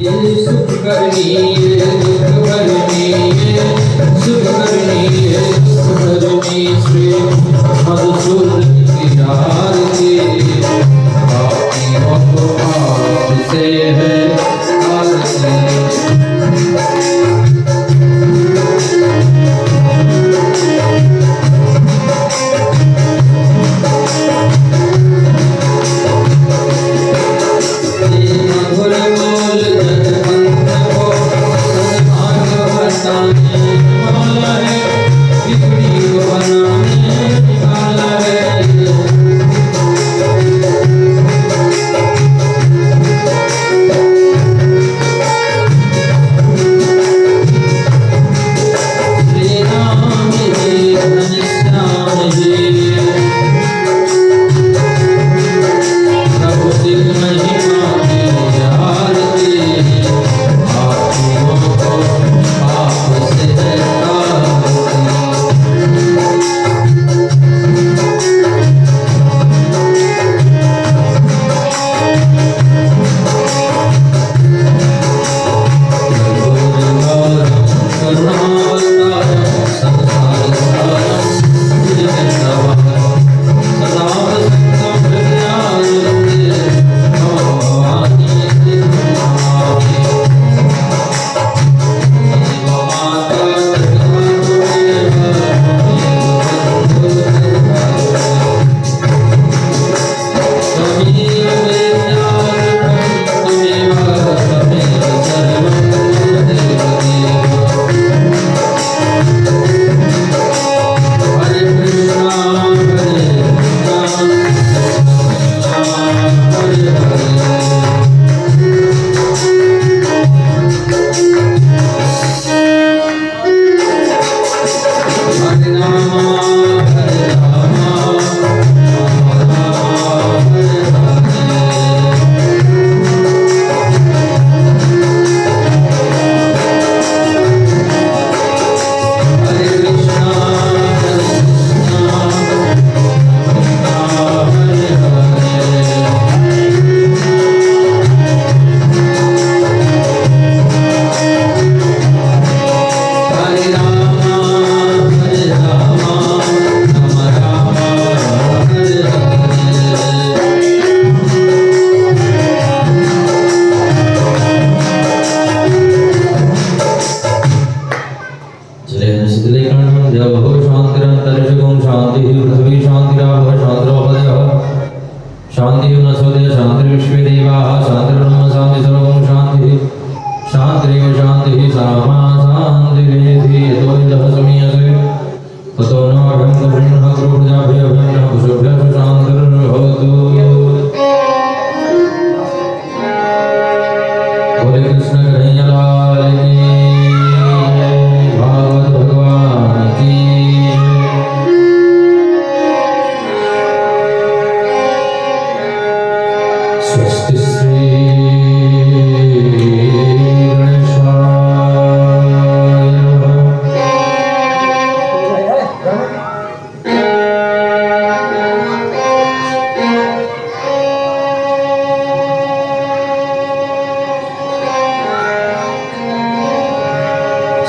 ये सुख करनी ये दुख करनी ये सुख करनी ये दुख करनी श्री मधुसूदन की आरती आपकी आपसे है आरती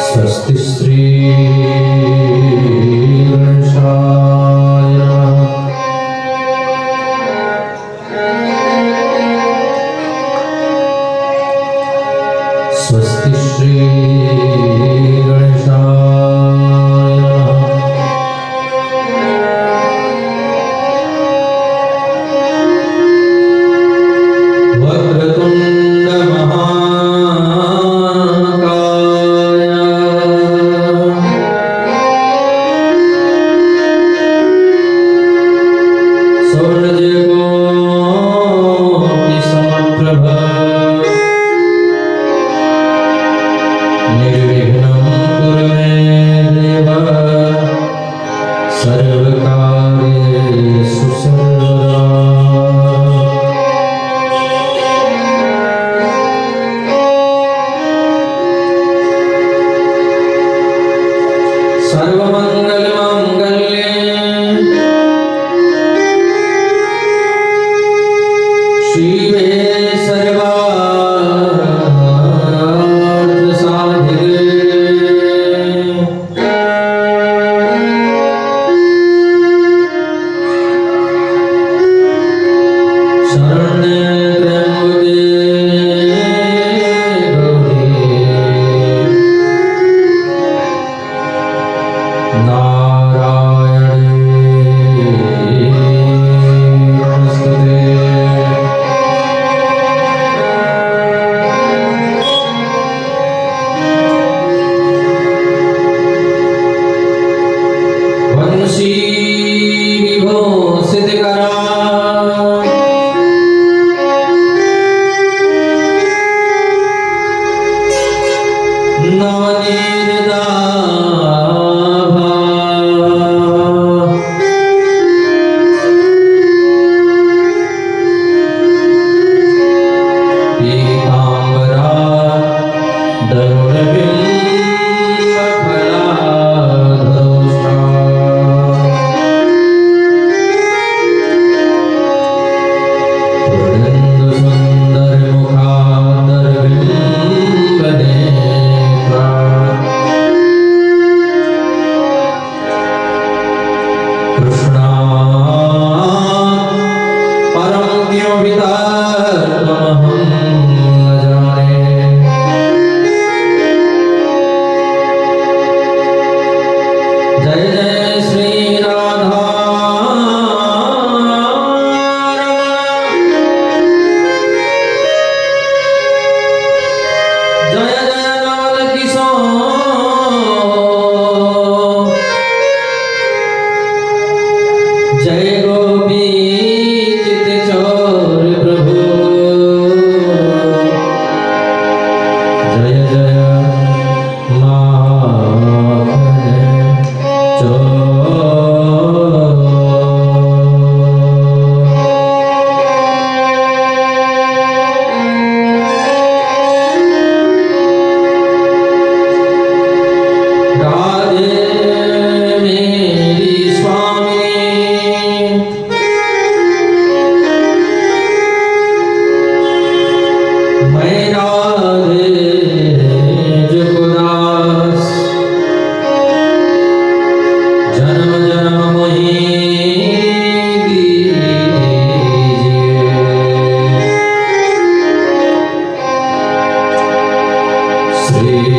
स्वस्ति श्री गणेशाय स्वस्ति श्री गणेशाय वक्रतुंड महाकाय सौर्यकोटि समप्रभ निर्विघ्नं कुरु मे देव सर्वकार्येषु सर्वदा। सर्वमंगलमांगल्ये शिवे सर्वार्थ श्री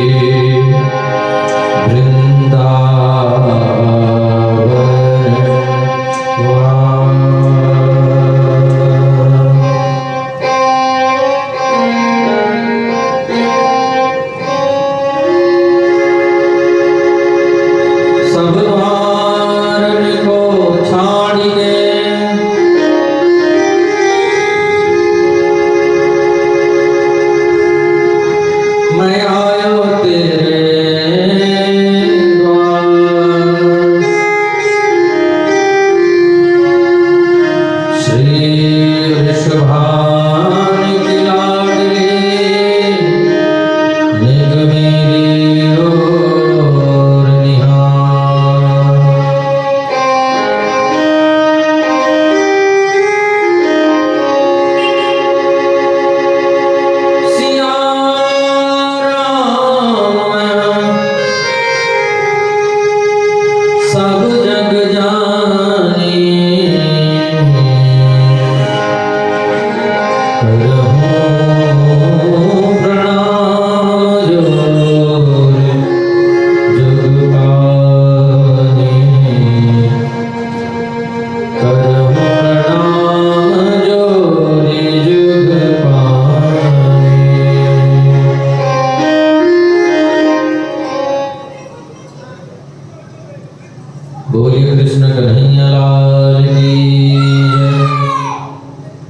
बोलिए कृष्ण कन्हैया लाल की जय।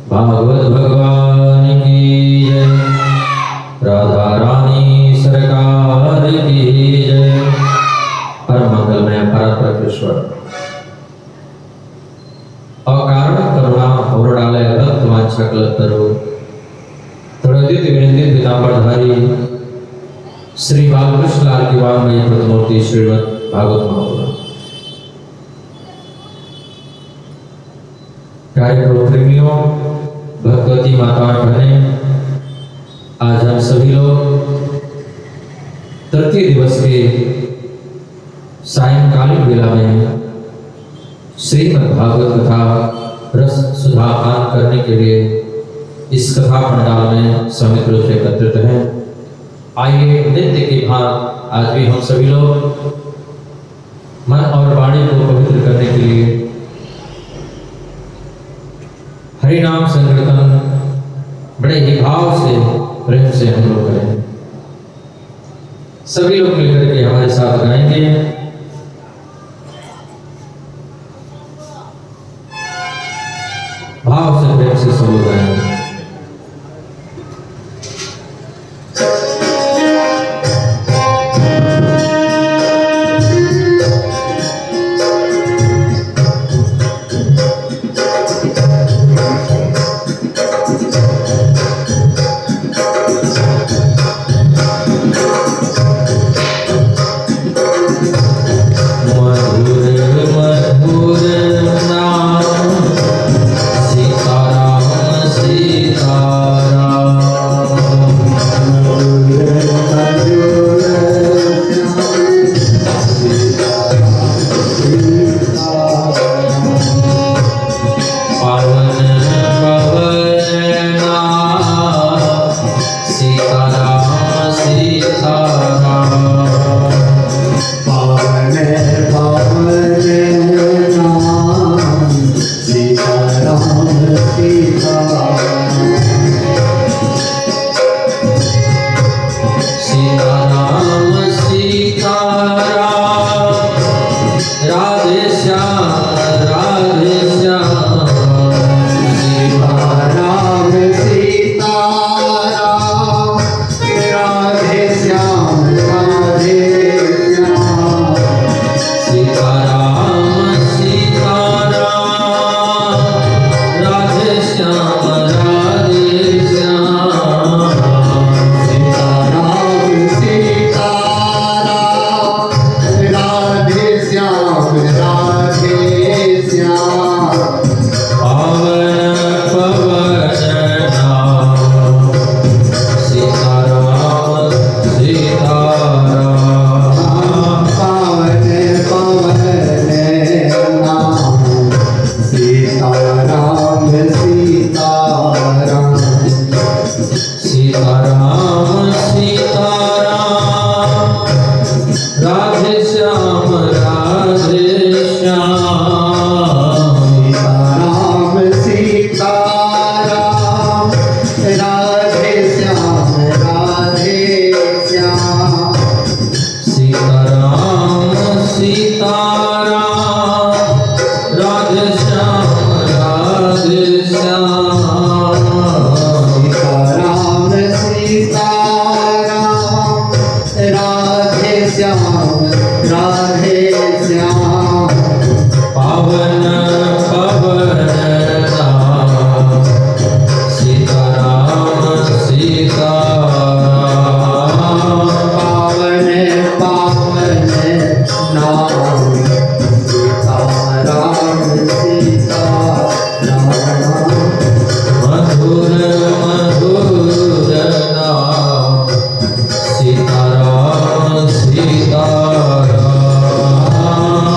भागवत भगवान की जय। राधा रानी सरकार की जय। परम मंगलमय परमेश्वर अकारण करुणा और डाले भक्त वांछा कल्पतरु तड़ोदित विनंती पीतांबरधारी श्री बालकृष्ण लाल की वांगमयी प्रतिमूर्ति श्रीमद् भागवत महापुराण। प्यारे प्रभु प्रेमियों, भगवती माताएं बहनें, आज हम सभी लोग तृतीय दिवस के सायंकालीन वेला में श्रीमद् भागवत कथा रस सुधा पान करने के लिए इस कथा पंडाल में समित रूप से एकत्रित हैं। आइए नित्य की भांति आज भी हम सभी लोग मन और वाणी को पवित्र करने के लिए हरि नाम संकीर्तन बड़े ही भाव से प्रेम से हम लोग करें। सभी लोग मिलकर के हमारे साथ गाएंगे। भाव से प्रेम से सब लोग गाएंगे।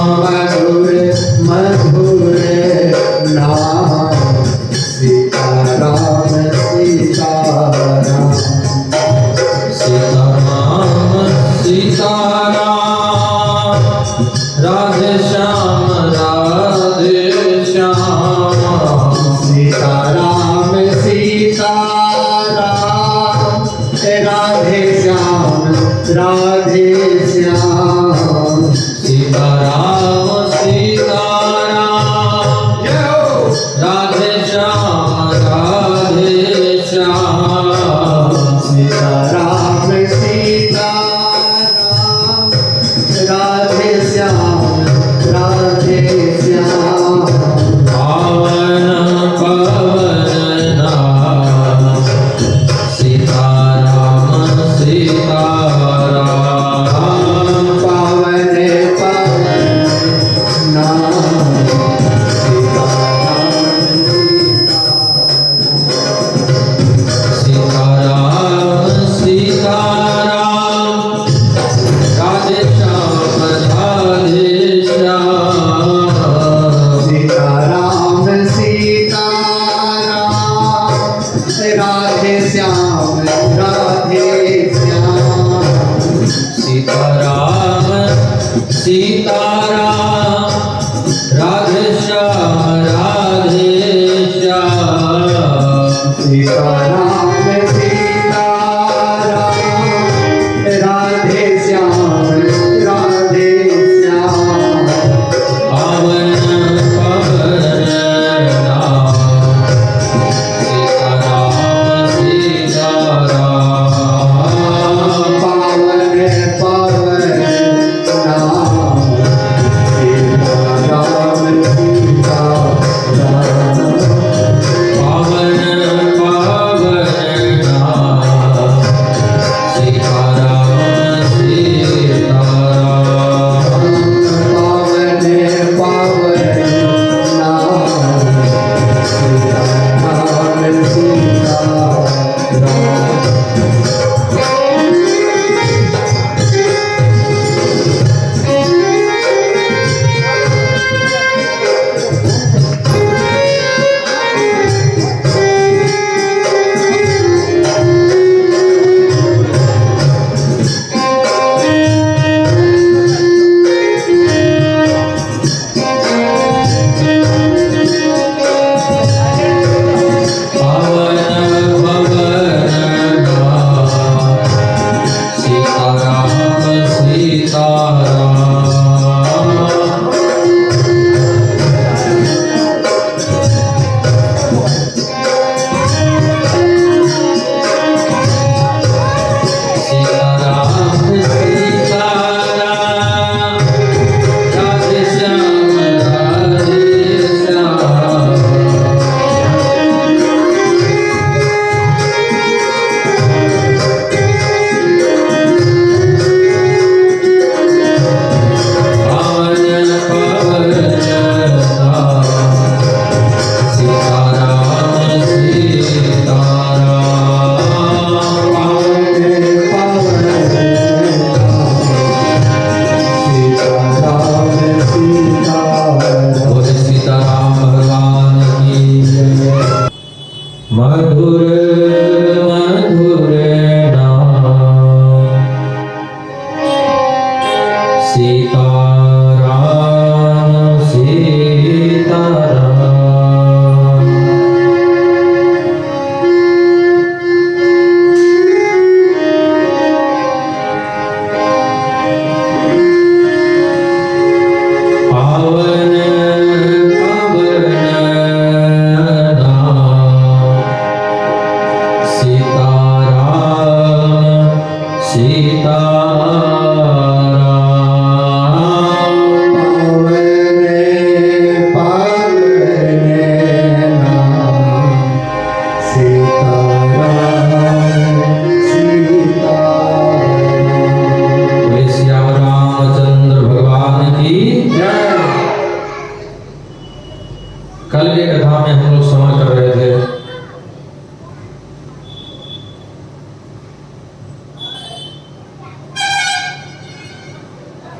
मधुर मधुर नाम सीताराम सीताराम सीताराम सीताराम राधे श्याम राधे श्याम सीताराम सीताराम राधे श्याम राधे श्याम सीताराम सीताराम राधे श्याम राधे श्याम सीताराम सीताराम राधे श्याम राधे श्याम पावन पावन नाम सीताराम सीताराम पावन पावन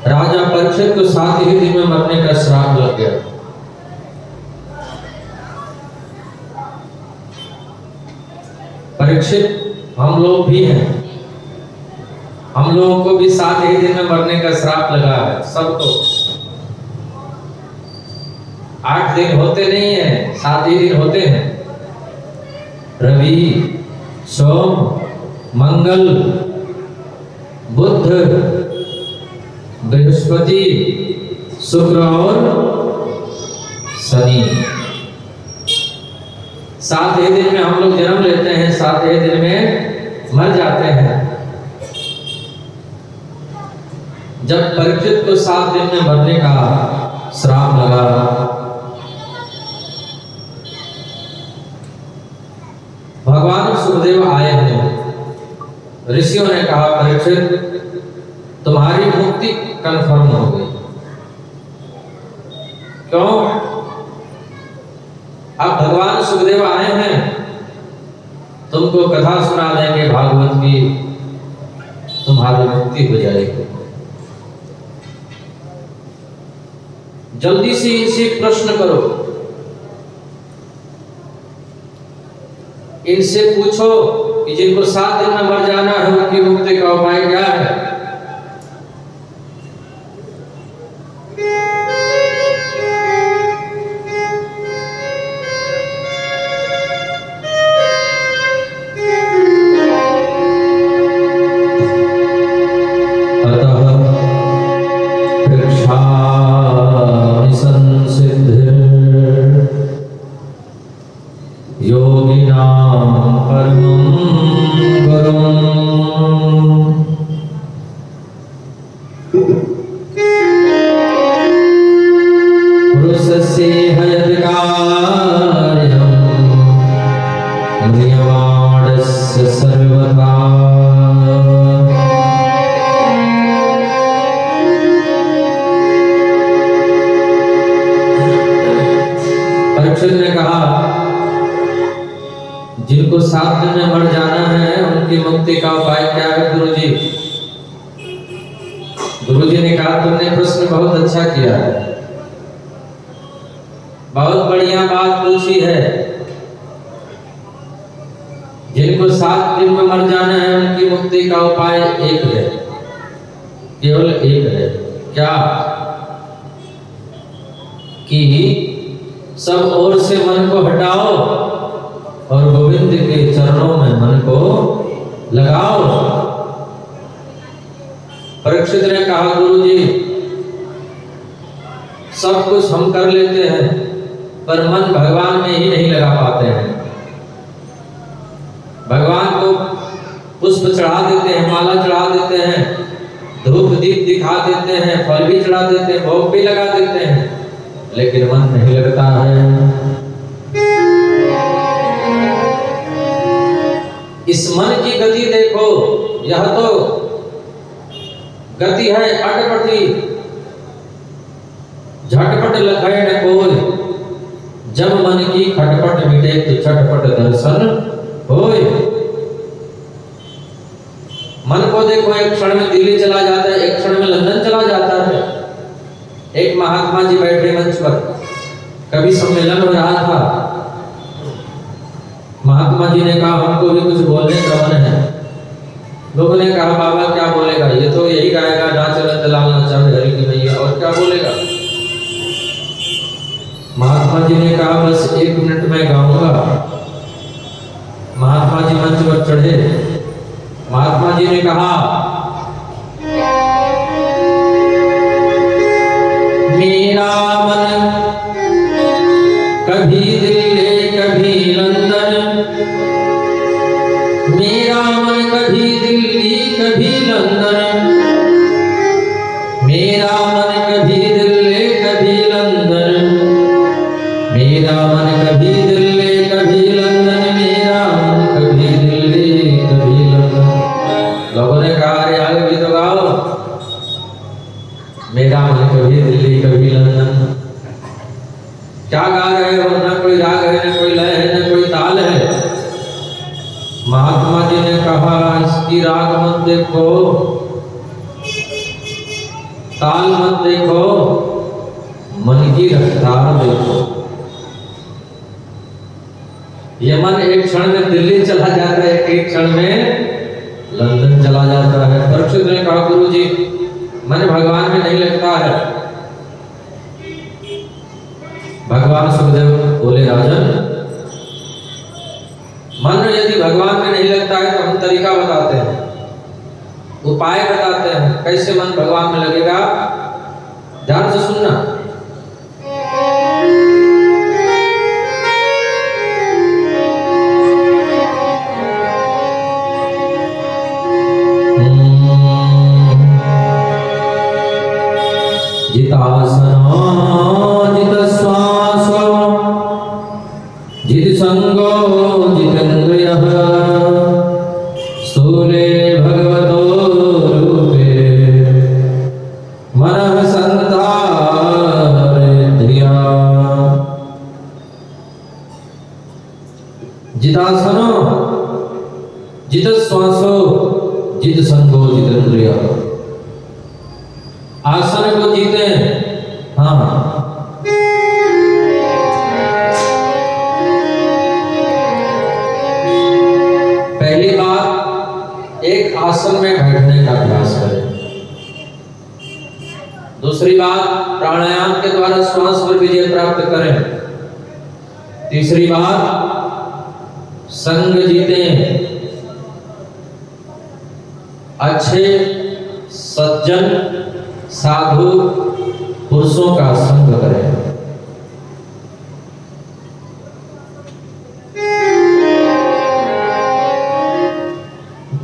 राजा परीक्षित को 7 ही दिन में मरने का श्राप लग गया। परीक्षित हम लोग भी हैं, हम लोगों को भी 7 ही दिन में मरने का श्राप लगा है सबको। 8 दिन होते नहीं है, 7 ही दिन होते हैं। रवि, सोम, मंगल, बुध, बृहस्पति, शुक्र और शनि। 7 ही दिन में हम लोग जन्म लेते हैं, 7 ही दिन में मर जाते हैं। जब परीक्षित को 7 दिन में मरने का श्राप लगा, भगवान सुखदेव आए हैं। ऋषियों ने कहा परीक्षित तुम्हारी मुक्ति कंफर्म हो गई। क्यों? अब भगवान सुखदेव आए हैं, तुमको कथा सुना देंगे भागवत की, तुम्हारी मुक्ति हो जाएगी। जल्दी से इनसे प्रश्न करो, इनसे पूछो कि जिनको 7 दिन में मर जाना है उनकी मुक्ति का उपाय क्या है। परीक्षित ने कहा जिनको 7 दिन में मर जाना है उनकी मुक्ति का उपाय क्या है गुरुजी? गुरुजी ने कहा तुमने प्रश्न बहुत अच्छा किया है, बहुत बढ़िया बात पूछी है। जिनको 7 दिन में मर जाना है उनकी मुक्ति का उपाय एक है, केवल एक है। क्या? कि सब ओर से मन को हटाओ और गोविंद के चरणों में मन को लगाओ। परीक्षित ने कहा गुरुजी सब कुछ हम कर लेते हैं पर मन भगवान में ही नहीं लगा पाते हैं। भगवान को पुष्प चढ़ा देते हैं, माला चढ़ा देते हैं, धूप दीप दिखा देते हैं, फल भी चढ़ा देते हैं, भोग भी लगा देते हैं, लेकिन मन नहीं लगता है। इस मन की गति देखो, यह तो गति है अटपटी, झटपट लखाए न कोई। जब मन की खटपट मिटे तो चटपट दर्शन होए। मन को देखो, एक क्षण में दिल्ली चला जाता है, एक क्षण में लंदन चला जाता है। एक महात्मा जी बैठे मंच पर, कभी सम्मेलन हो रहा था। महात्मा जी ने कहा हमको भी कुछ बोलने का मन है। लोगों ने कहा बाबा क्या बोलेगा, ये तो यही गाएगा नाच दलाल नचावे हरि की मैया, और क्या बोलेगा। महात्मा जी ने कहा बस 1 मिनट में गाऊंगा। महात्मा जी मंच पर चढ़े। महात्मा जी ने कहा मेरा मन कभी दिल्ली कभी लंदन, मेरा मन कभी दिल्ली कभी लंदन, मेरा मन कभी दिल्ली कभी लंदन, मेरा मन कभी दिल्ली कभी लंदन, मेरा मन कभी दिल्ली कभी लंदन। लोगों ने कहा अरे आगे भी तो गाओ, मेरा मन कभी दिल्ली कभी लंदन। क्या गा रहे हो? ना कोई राग है, ना कोई लय है, ना कोई ताल है। महात्मा जी ने कहा इसकी राग मत देखो, ताल मत देखो, मन की रफ्तार देखो। ये मन एक क्षण में दिल्ली चला जाता है, एक क्षण में लंदन चला जाता है। परीक्षित ने कहा, गुरु जी मन भगवान में नहीं लगता है। भगवान सुखदेव बोले, राजन मन यदि भगवान में नहीं लगता है तो हम तरीका बताते हैं, उपाय बताते हैं, कैसे मन भगवान में लगेगा। ध्यान से सुनना। जितासनो जित श्वासो जित संगो जितेन्द्रियः स्थूले भगवतो रूपे मनः संधारयध्या। जितासनो जित श्वासो जित संगो जितेन्द्रियः। आसन को जीते। हाँ, पहली बात, एक आसन में बैठने का अभ्यास करें। दूसरी बात, प्राणायाम के द्वारा श्वास पर विजय प्राप्त करें। तीसरी बात, संग जीतें, अच्छे सज्जन साधु पुरुषों का संग करें।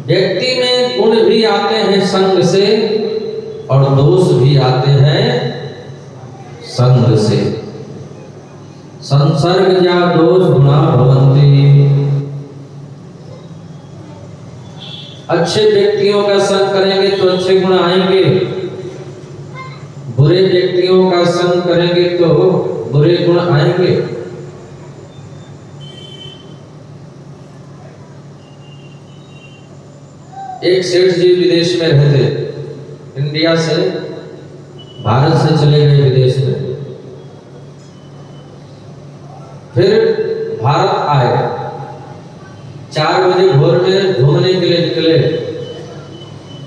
व्यक्ति में गुण भी आते हैं संग से और दोष भी आते हैं संग से। संसर्ग या दोष गुणा भवन्ति। अच्छे व्यक्तियों का संग करेंगे तो अच्छे गुण आएंगे, बुरे व्यक्तियों का संग करेंगे तो बुरे गुण आएंगे। एक सेठ जी विदेश में रहते, इंडिया से भारत से चले गए विदेश में, फिर भारत आए। 4 बजे भोर में घूमने के लिए निकले।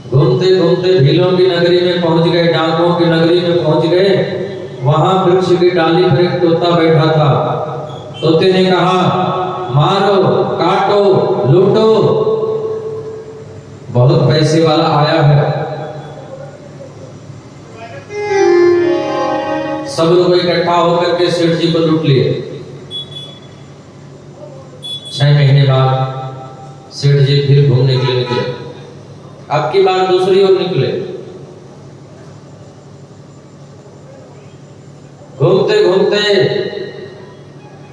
घूमते घूमते भीलों की नगरी में पहुंच गए, डाकुओं की नगरी में पहुंच गए। वहां वृक्ष की डाली पर एक तोता बैठा था। तोते ने कहा, मारो, काटो, लूटो, बहुत पैसे वाला आया है। सब लोग इकट्ठा होकर के सेठ जी को लूट लिए। 6 महीने बाद सेठ जी फिर घूमने के लिए निकले। अब की बार दूसरी ओर निकले। घूमते घूमते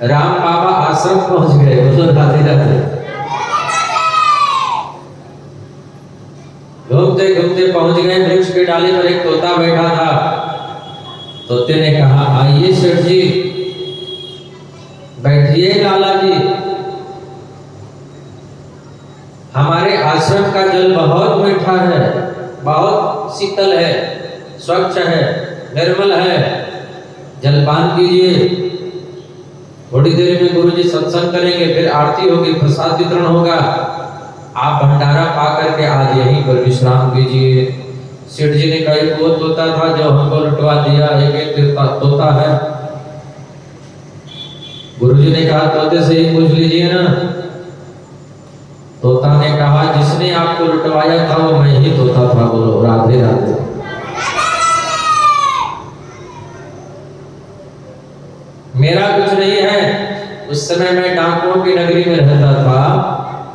राम बाबा आश्रम पहुंच गए। राधे राधे। घूमते घूमते पहुंच गए, वृक्ष की डाली पर एक तोता बैठा था। तोते ने कहा, आइए सेठ जी, बैठिए लाला जी, हमारे आश्रम का जल बहुत मीठा है, बहुत शीतल है, स्वच्छ है, निर्मल है, जलपान कीजिए। थोड़ी देर में गुरुजी सत्संग करेंगे, फिर आरती होगी, प्रसाद वितरण होगा, आप भंडारा पा करके आज यहीं पर विश्राम कीजिए। सेठ जी ने कहा, वो तोता था जो हमको लुटवा दिया, एक तोता है। गुरुजी ने कहा, तोते से ही पूछ लीजिए ना। तोता ने कहा, जिसने आपको लुटवाया था वो मैं ही तोता था। बोलो राधे राधे। मेरा कुछ नहीं है। उस समय मैं डाकुओं की नगरी में रहता था,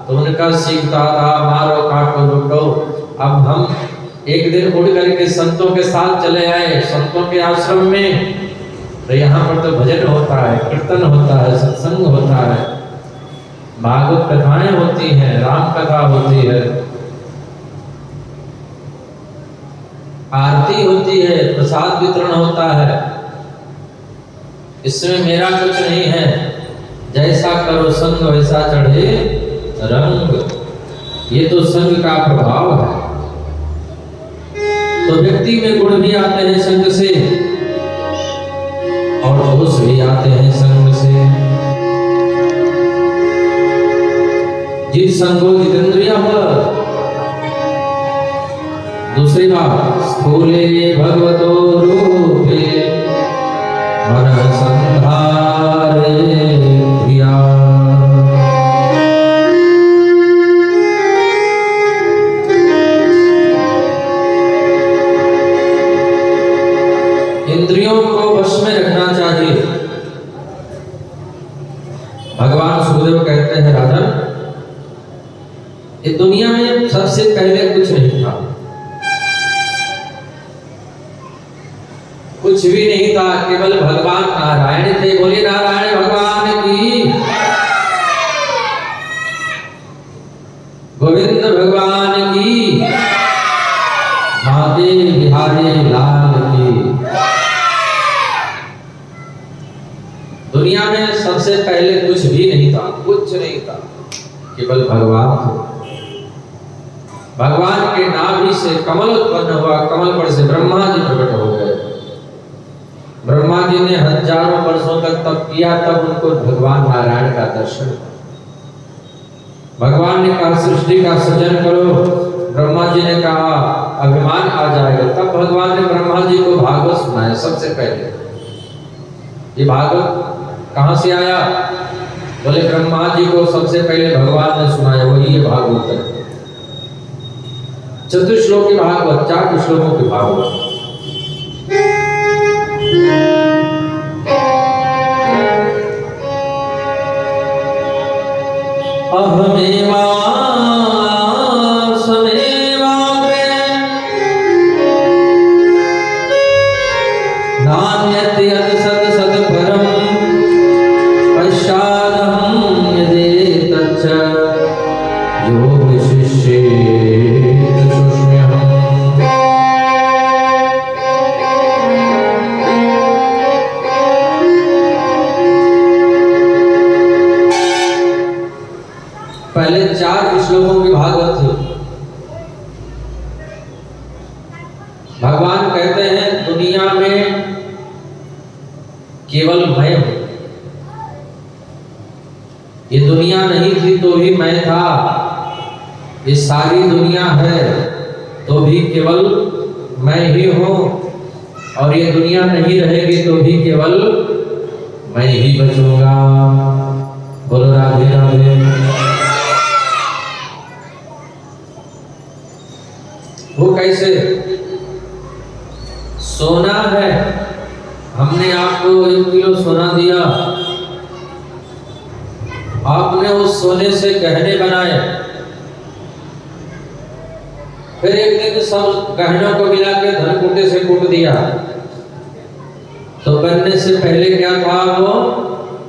तो उनका सीखता था, मारो, काटो, लूटो। अब हम एक दिन उड़ करके संतों के साथ चले आए, संतों के आश्रम में। तो यहाँ पर तो भजन होता है, कीर्तन होता है, सत्संग होता है, भागवत कथाएं होती हैं, राम कथा होती है, आरती होती है, प्रसाद वितरण होता है। इसमें मेरा कुछ नहीं है। जैसा करो संग वैसा चढ़े रंग, ये तो संग का प्रभाव है। तो व्यक्ति में गुण भी आते दूसरी बात, स्थूले भगवतो रूपे मन संधारे प्रिया। इंद्रियों को वश में रखना चाहिए। भगवान सुखदेव कहते हैं, राजन, इस दुनिया में सबसे पहले कुछ नहीं था, कुछ भी नहीं था, केवल भगवान नारायण थे। बोले नारायण भगवान की, गोविंद भगवान की, माते बिहारी लाल की। दुनिया में सबसे पहले कुछ भी नहीं था, कुछ नहीं था, केवल भगवान थे। भगवान के नाभि से कमल उत्पन्न हुआ, कमल पर से ब्रह्मा जी प्रकट हो गए। ब्रह्मा जी ने हजारों वर्षों तक तप किया, तब उनको भगवान नारायण का दर्शन। भगवान ने कहा सृष्टि का सृजन करो, ब्रह्मा जी ने कहा अभिमान आ जाएगा, तब भगवान ने ब्रह्मा जी को भागवत सुनाया सबसे पहले। ये भागवत कहाँ से आया? बोले ब्रह्मा जी को सबसे पहले भगवान ने सुनाया, वही ये भागवत है। चतुश्लोकी भागवत, 4 श्लोकों की भागवत। अहमेवा समेवाग्रे नान्यत् यत् सत् सत् परं पश्चादहं यदेतच्च यो विशिष्येत सुष्म्यहम्। पहले 4 श्लोकों की भागवत थी। भगवान कहते हैं दुनिया में केवल मैं हूं। ये दुनिया नहीं थी तो भी मैं था, ये सारी दुनिया है तो भी केवल मैं ही हूं, और ये दुनिया नहीं रहेगी तो भी केवल मैं ही बचूंगा। बोलो राधे राधे। वो कैसे? सोना है, हमने आपको 1 किलो सोना दिया, आपने उस सोने से गहने बनाए, फिर एक दिन सब गहनों को मिला के धनकुटे से कूट दिया, तो बनने से पहले क्या था? वो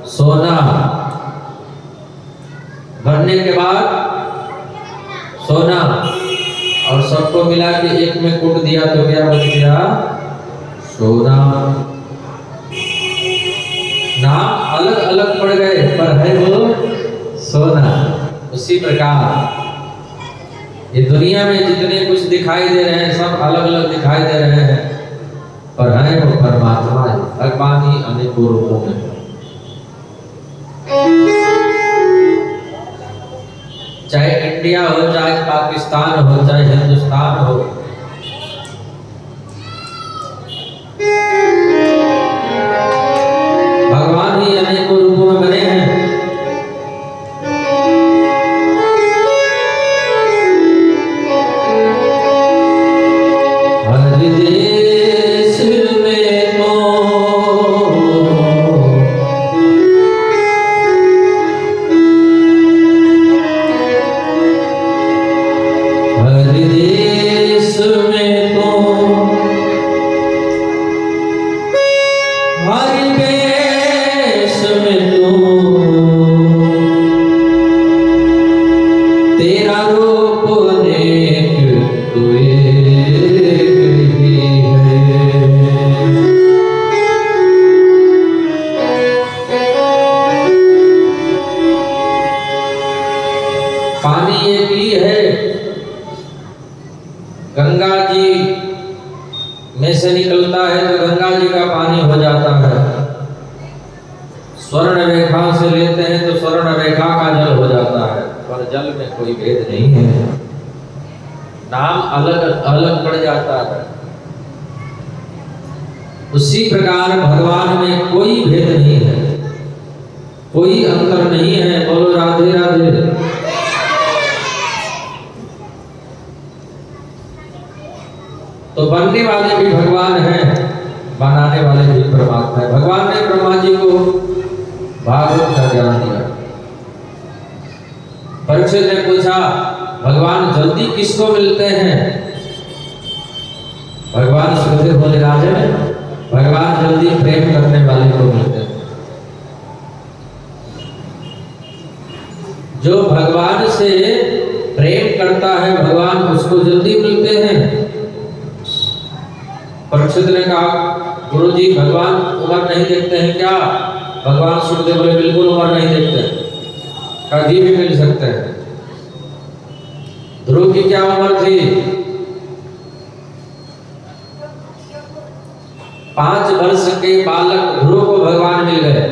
सोना। बनने के बाद सोना, और सबको मिला के एक में कूट दिया तो क्या बच गया? सोना। नाम अलग अलग पड़ गए पर है वो सोना। उसी प्रकार ये दुनिया में जितने कुछ दिखाई दे रहे हैं सब अलग अलग दिखाई दे रहे हैं, पर है वो परमात्मा है। भगवान ही अनेकों रूपों में। चाहे इंडिया हो, चाहे पाकिस्तान हो, चाहे हिंदुस्तान हो, भगवान ही अनेकों रूपों में बने हैं। हर देश में तो पानी एक ही है। गंगा जी में से निकलता है तो गंगा जी का पानी हो जाता है। स्वर्ण रेखा से लेते हैं तो स्वर्ण रेखा का जल हो जाता है, पर जल में कोई भेद नहीं है। नाम अलग अलग पड़ जाता है। उसी प्रकार भगवान में कोई भेद नहीं है, कोई अंतर नहीं है। बोलो राधे राधे। तो बनने वाले भी भगवान हैं, बनाने वाले भी परमात्मा है। भगवान ने ब्रह्मा जी को भागवत का ज्ञान दिया। परीक्षित ने पूछा, भगवान जल्दी किसको मिलते हैं? भगवान सुखदेव बोले, राजन, भगवान जल्दी प्रेम करने वाले को मिलते हैं। जो भगवान से प्रेम करता है, भगवान उसको जल्दी मिलते हैं। परीक्षित ने कहा, गुरुजी भगवान उम्र नहीं देखते हैं क्या? भगवान सुखदेव बोले, बिल्कुल उम्र नहीं देखते, कभी भी मिल सकते हैं। ध्रुव की क्या उम्र थी? 5 वर्ष के बालक ध्रुव को भगवान मिल गए।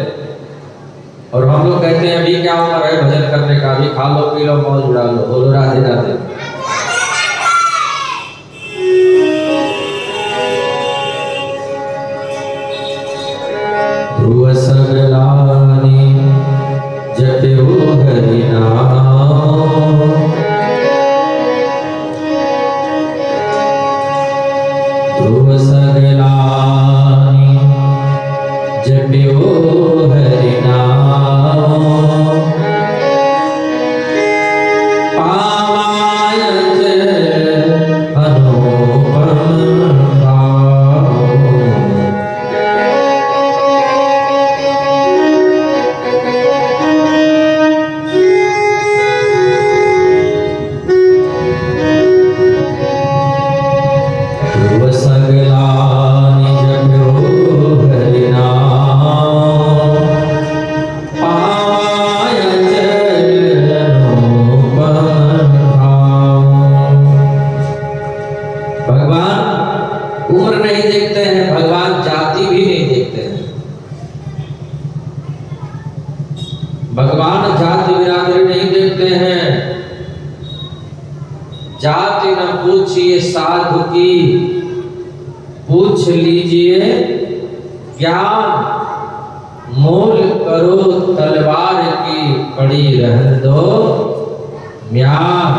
और हम लोग कहते हैं अभी क्या उम्र है भजन करने का, अभी खा लो पी लो मौज उड़ा लो। बोलो राधे राधे। ध्रुव सगलानी जपो हरि नाम, ध्रुव सगलानी जपो हरि नाम, पावायत अनुपम भाव। ध्रुव सगलानि जपो हरि नाम, पावायत अनुपम भाव। भगवान उम्र नहीं देखते हैं, भगवान जाति भी नहीं देखते हैं। भगवान जाति बिरादरी नहीं देखते हैं। जाति न पूछिए साधु की, पूछ लीजिए ज्ञान। मोल करो तलवार की, पड़ी रहने दो म्यान।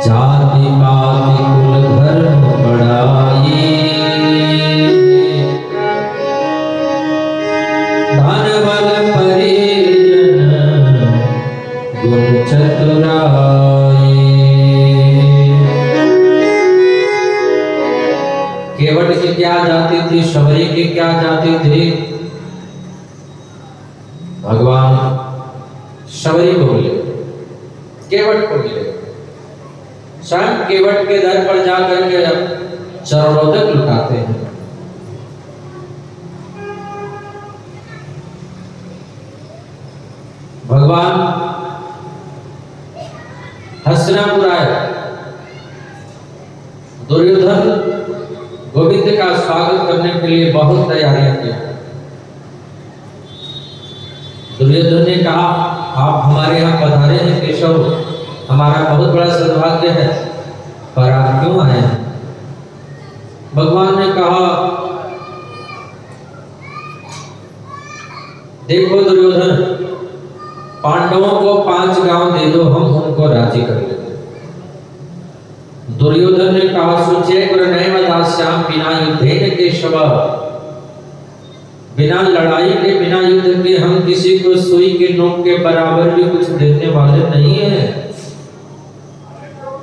जाति पाति कुल धर्म बढ़ाई, धन बल परिजन गुण चतुराई। केवट की क्या जाति थी, शबरी की क्या जाति थी? भगवान शबरी को मिले, केवट को मिले। स्वयं केवट के दर पर जाकर के चरणोदक लुटाते हैं। भगवान हस्तिनापुर आए। दुर्योधन गोविंद का स्वागत करने के लिए बहुत तैयारियां की। दुर्योधन ने कहा, आप हमारे यहाँ पधारे हैं केशव, हमारा बहुत बड़ा सौभाग्य है, पर आप क्यों आए हैं? भगवान ने कहा, देखो दुर्योधन, पांडवों को 5 गांव दे दो, हम उनको राजी कर लेंगे। दुर्योधन ने कहा, सोचे नैव दास्याम बिना युद्धेन केशव, बिना लड़ाई के बिना युद्ध के हम किसी को सुई के नोक के बराबर भी कुछ देने वाले नहीं है।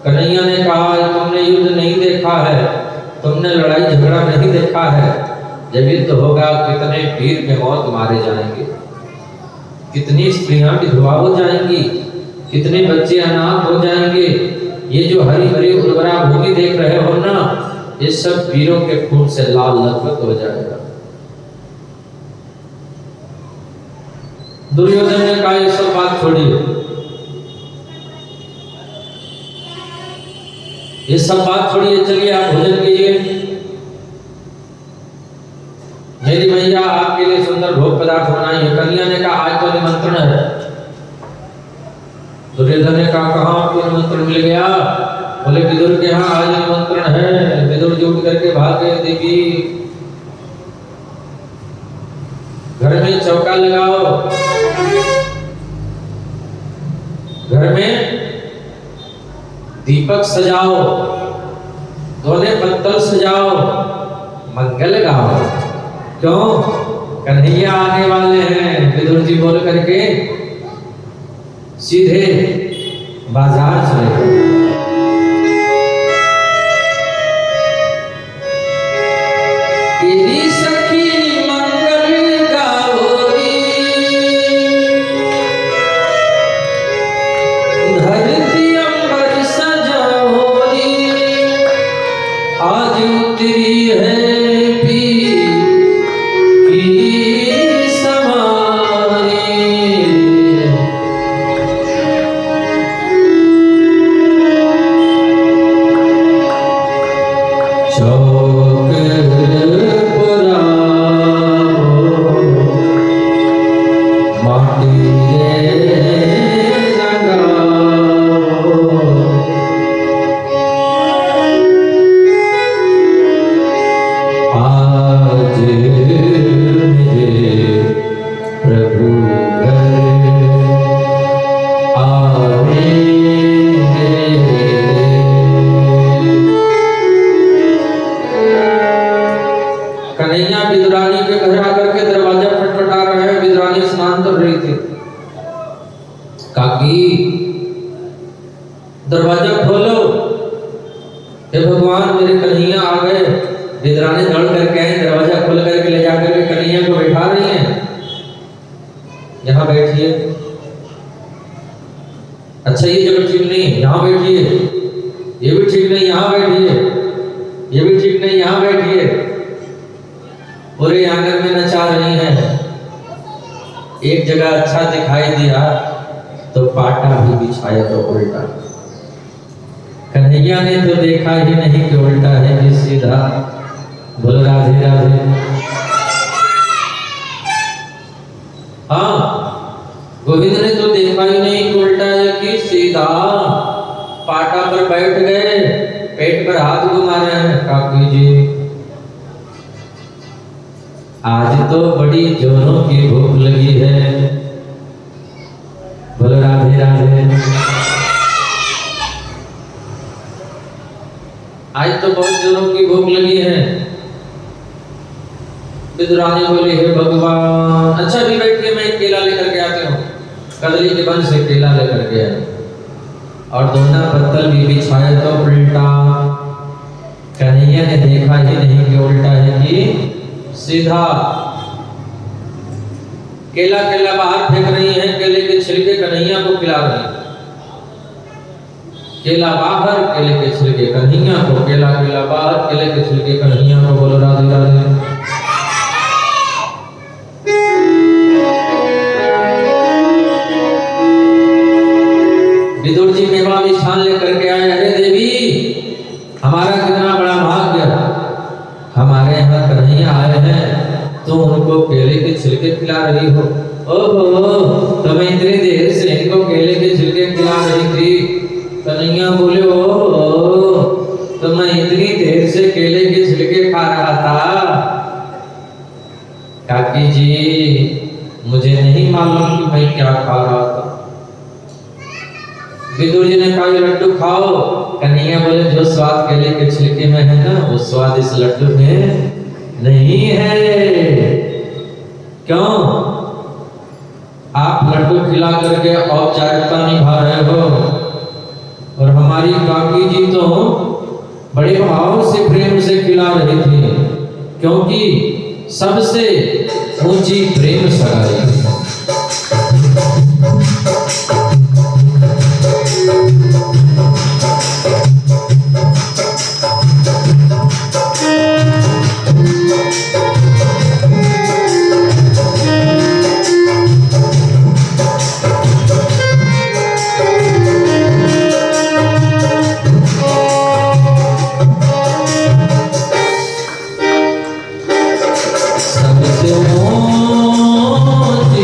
कन्हैया ने कहा, तुमने युद्ध नहीं देखा है, तुमने लड़ाई झगड़ा नहीं देखा है। जब युद्ध होगा कितने वीर में मौत मारे जाएंगे, कितनी स्त्रियां विधवा हो जाएंगी, कितने बच्चे अनाथ हो जाएंगे। ये जो हरी हरी उर्वरा भूमि देख रहे हो ना, ये सब वीरों के खून से लाल लथपथ हो जाएगा। दुर्योधन ने कहा, ये सब बात छोड़िए, ये सब बात छोड़िए, चलिए आप भोजन कीजिए। मेरी मैया आपके लिए सुंदर भोग पदार्थ बनाई है। कन्हैया ने कहा, आज तो निमंत्रण है, दुर्योधन ने कहा कहाँ आपको निमंत्रण मिल गया? बोले विदुर के यहाँ आज निमंत्रण है। विदुर जी उठ करके भाग गए। देवी घर में चौका लगाओ, घर में दीपक सजाओ, दोने पत्तल सजाओ, मंगल गाओ। क्यों? कन्हैया आने वाले हैं। विदुर जी बोल करके सीधे बाजार चले गए। तेरी सखी मंगल गाओरी, धरती अंबर सजाओरी, आज उतरी है कन्हैया विदुरानी के घर आकर के दरवाजा खटखटा रहे हैं। विदुरानी स्नान कर रही थी। काकी दरवाजा खोलो। हे भगवान मेरे कन्हैया आ गए। विदुरानी दौड़ करके आए, दरवाजा खोल करके ले जाकर के कन्हैया को बैठा रही हैं। यहाँ बैठिए। अच्छा ये जगह ठीक नहीं, यहाँ बैठिए। ये भी ठीक नहीं, यहाँ बैठिए। ये भी ठीक नहीं, यहाँ बैठिए। पूरे आंगन में नचा रही है। एक जगह अच्छा दिखाई दिया तो पाटा भी बिछाया तो उल्टा। कन्हैया ने तो देखा ही नहीं कि उल्टा है कि सीधा। बोलो राधे राधे। हाँ, गोविंद ने तो देखा ही नहीं कि उल्टा है कि सीधा। पाटा पर बैठ गए, पेट पर हाथ घुमा रहे हैं। काकी जी आज तो बड़ी जोरों की भूख लगी है। बोलो राधे राधे। आज तो बहुत जोरों की भूख लगी है। विदुरानी बोली हे भगवान। अच्छा भी बैठिए, मैं केला लेकर के आती हूँ। कदली के बन से केला लेकर के आए और दोना पत्तल भी बिछाया तो उल्टा। कन्हैया ने देखा ही नहीं कि उल्टा है कि सीधा। केला केला बाहर फेंक रही है, केले के छिलके कन्हैया को खिला रही है। केला बाहर, केले के छिलके कन्हैया को। केला केला बाहर, केले के छिलके कन्हैया को। बोलो राधे राधे। विदुर जी मेवा मिष्ठान लेकर के आए। अरे देवी हमारा कितना बड़ा भाग्य, हमारे यहाँ कन्हैया आए हैं तो उनको केले के छिलके खिला रही हो। ओहो, तुम्हें इतनी देर से इनको केले के छिलके खिला रही थी। कन्हैया बोले ओहो, तो मैं इतनी देर से केले के छिलके खा रहा था। काकी जी मुझे नहीं मालूम कि मैं क्या खा रहा था। विदुर जी ने कहा ये लड्डू खाओ। कन्हैया बोले जो स्वाद केले के छिलके में है ना, वो स्वाद इस लड्डू में नहीं है। क्यों? आप लड्डू खिला करके औपचारिकता निभा रहे हो और हमारी काकी जी तो बड़े भाव से प्रेम से खिला रही थी, क्योंकि सबसे ऊंची प्रेम सगाई है। सबसे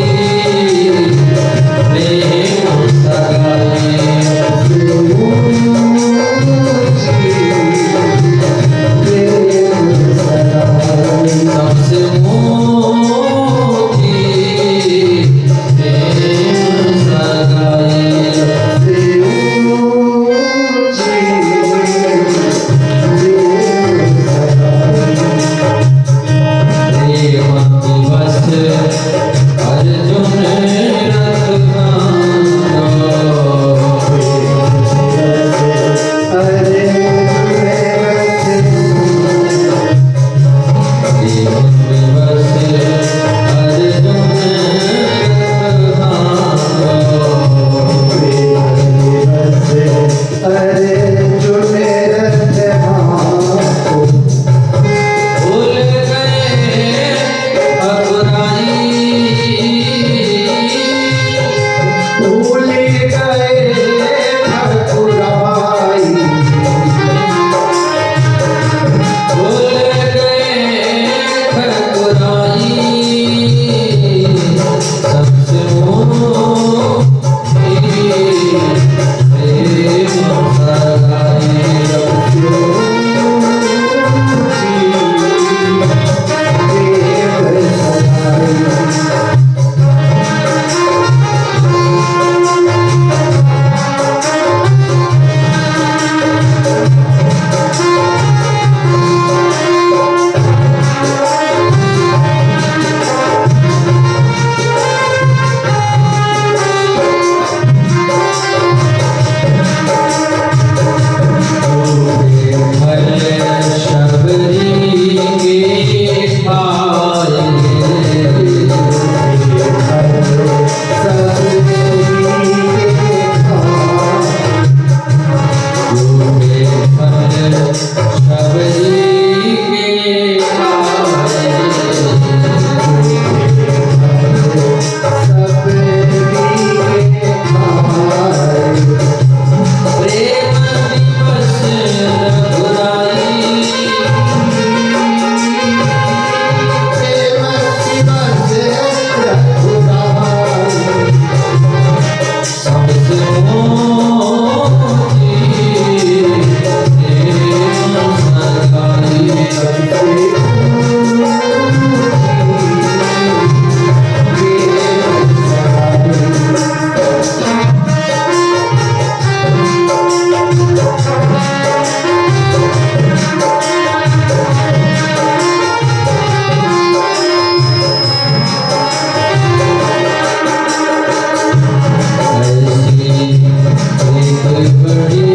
बड़ी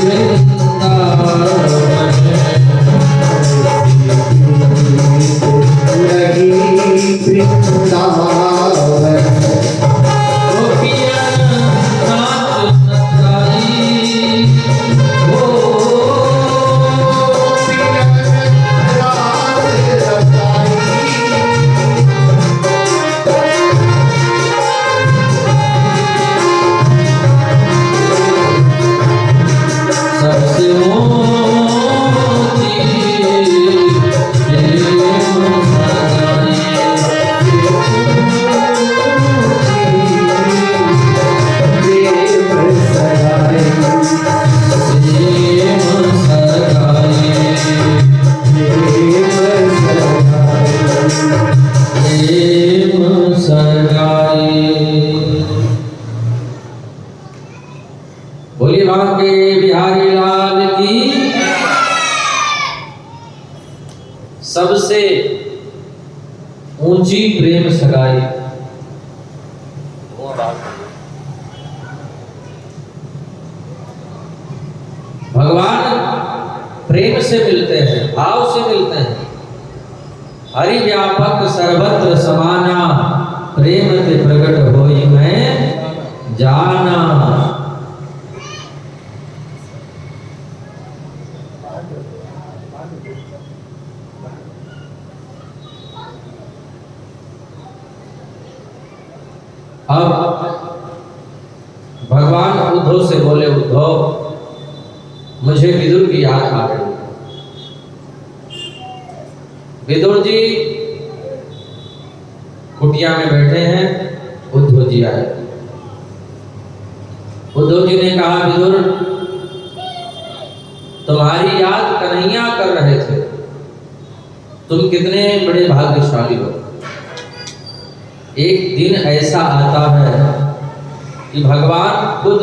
वृंदावन लगी वृंदावन गोपियाँ नाच नचाई हो सबसे मोती प्रेम सगाई प्रेम सगाई प्रेम सगाई। बोलिए बांके बिहारी लाल की। सबसे ऊंची प्रेम सगाई। भगवान प्रेम से मिलते हैं, भाव से मिलते हैं। हरि व्यापक सर्वत्र समाना, प्रेम ते प्रकट होई मैं जाना। अब भगवान उद्धव से बोले, उद्धव मुझे विदुर की याद आ रही है। विदुर जी कुटिया में बैठे हैं, उद्धव जी आए। उद्धव जी ने कहा, विदुर तुम्हारी याद कन्हैया कर रहे थे, तुम कितने बड़े भाग्यशाली हो। एक दिन ऐसा आता है कि भगवान खुद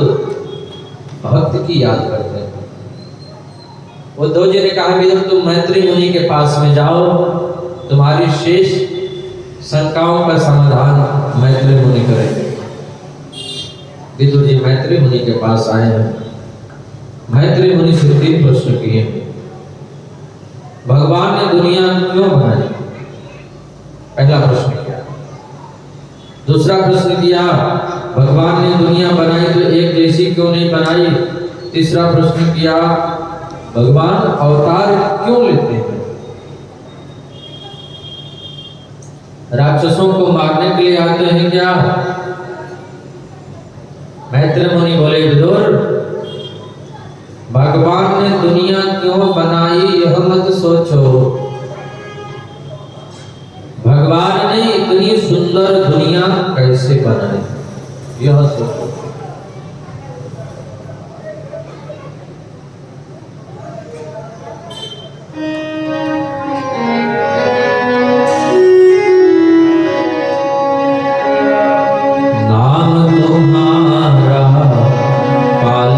भक्त की याद करते हैं। उद्धव जी ने कहा, विदुर तुम मैत्री मुनि के पास में जाओ, तुम्हारी शेष शंकाओं का समाधान मैत्री मुनि करेंगे। विदुर जी मैत्री मुनि के पास आए हैं। मैत्री मुनि से 3 प्रश्न किए। भगवान ने दुनिया क्यों बनाई? पहला प्रश्न किया। दूसरा प्रश्न किया, भगवान ने दुनिया बनाई तो एक जैसी क्यों नहीं बनाई? तीसरा प्रश्न किया, भगवान अवतार क्यों लेते हैं? राक्षसों को मारने के लिए आते हैं क्या? मैत्री मुनि बोले, विदुर भगवान ने दुनिया क्यों बनाई यह मत सोचो, भगवान ने इतनी सुंदर दुनिया कैसे बनाई यह सोचो। नाम तुम्हारा पाल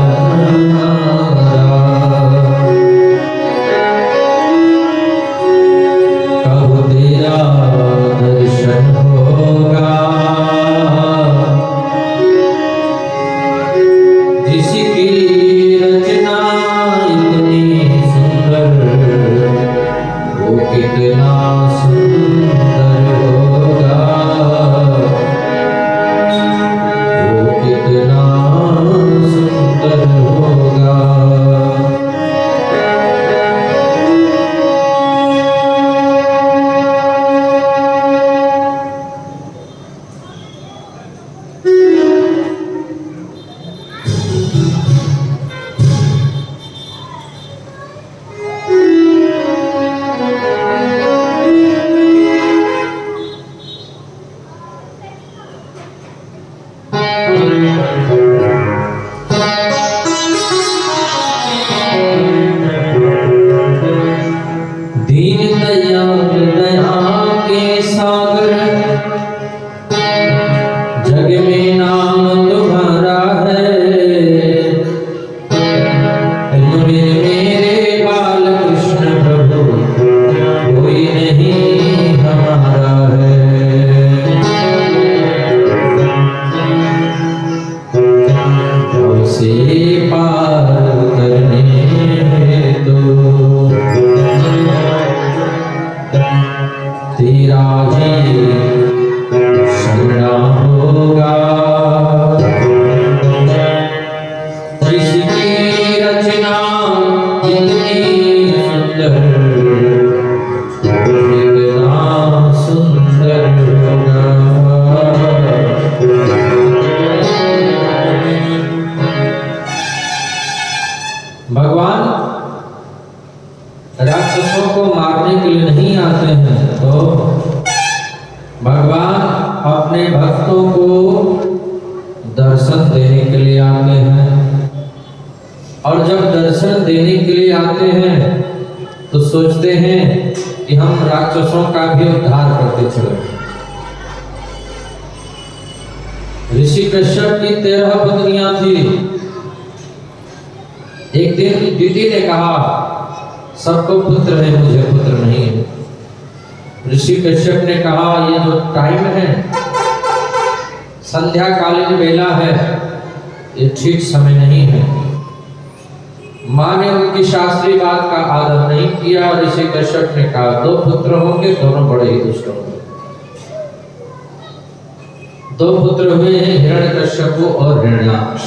भगवान राक्षसों को मारने के लिए नहीं आते हैं, तो भगवान अपने भक्तों को दर्शन देने के लिए आते हैं। और जब दर्शन देने के लिए आते हैं तो सोचते हैं कि हम राक्षसों का भी उद्धार करते चले। ऋषि कश्यप की 13 पत्नियां थी। एक दिन दीदी ने कहा सबको पुत्र है, मुझे पुत्र नहीं है। ऋषि कश्यप ने कहा ये जो टाइम है, संध्या कालीन बेला है, ये ठीक समय नहीं है। माँ ने उनकी शास्त्रीय बात का आदर नहीं किया। ऋषि कश्यप ने कहा 2 पुत्र होंगे, दोनों बड़े ही दुष्ट होंगे। 2 पुत्र हुए हैं, हिरण्यकश्यप और हिरण्याक्ष।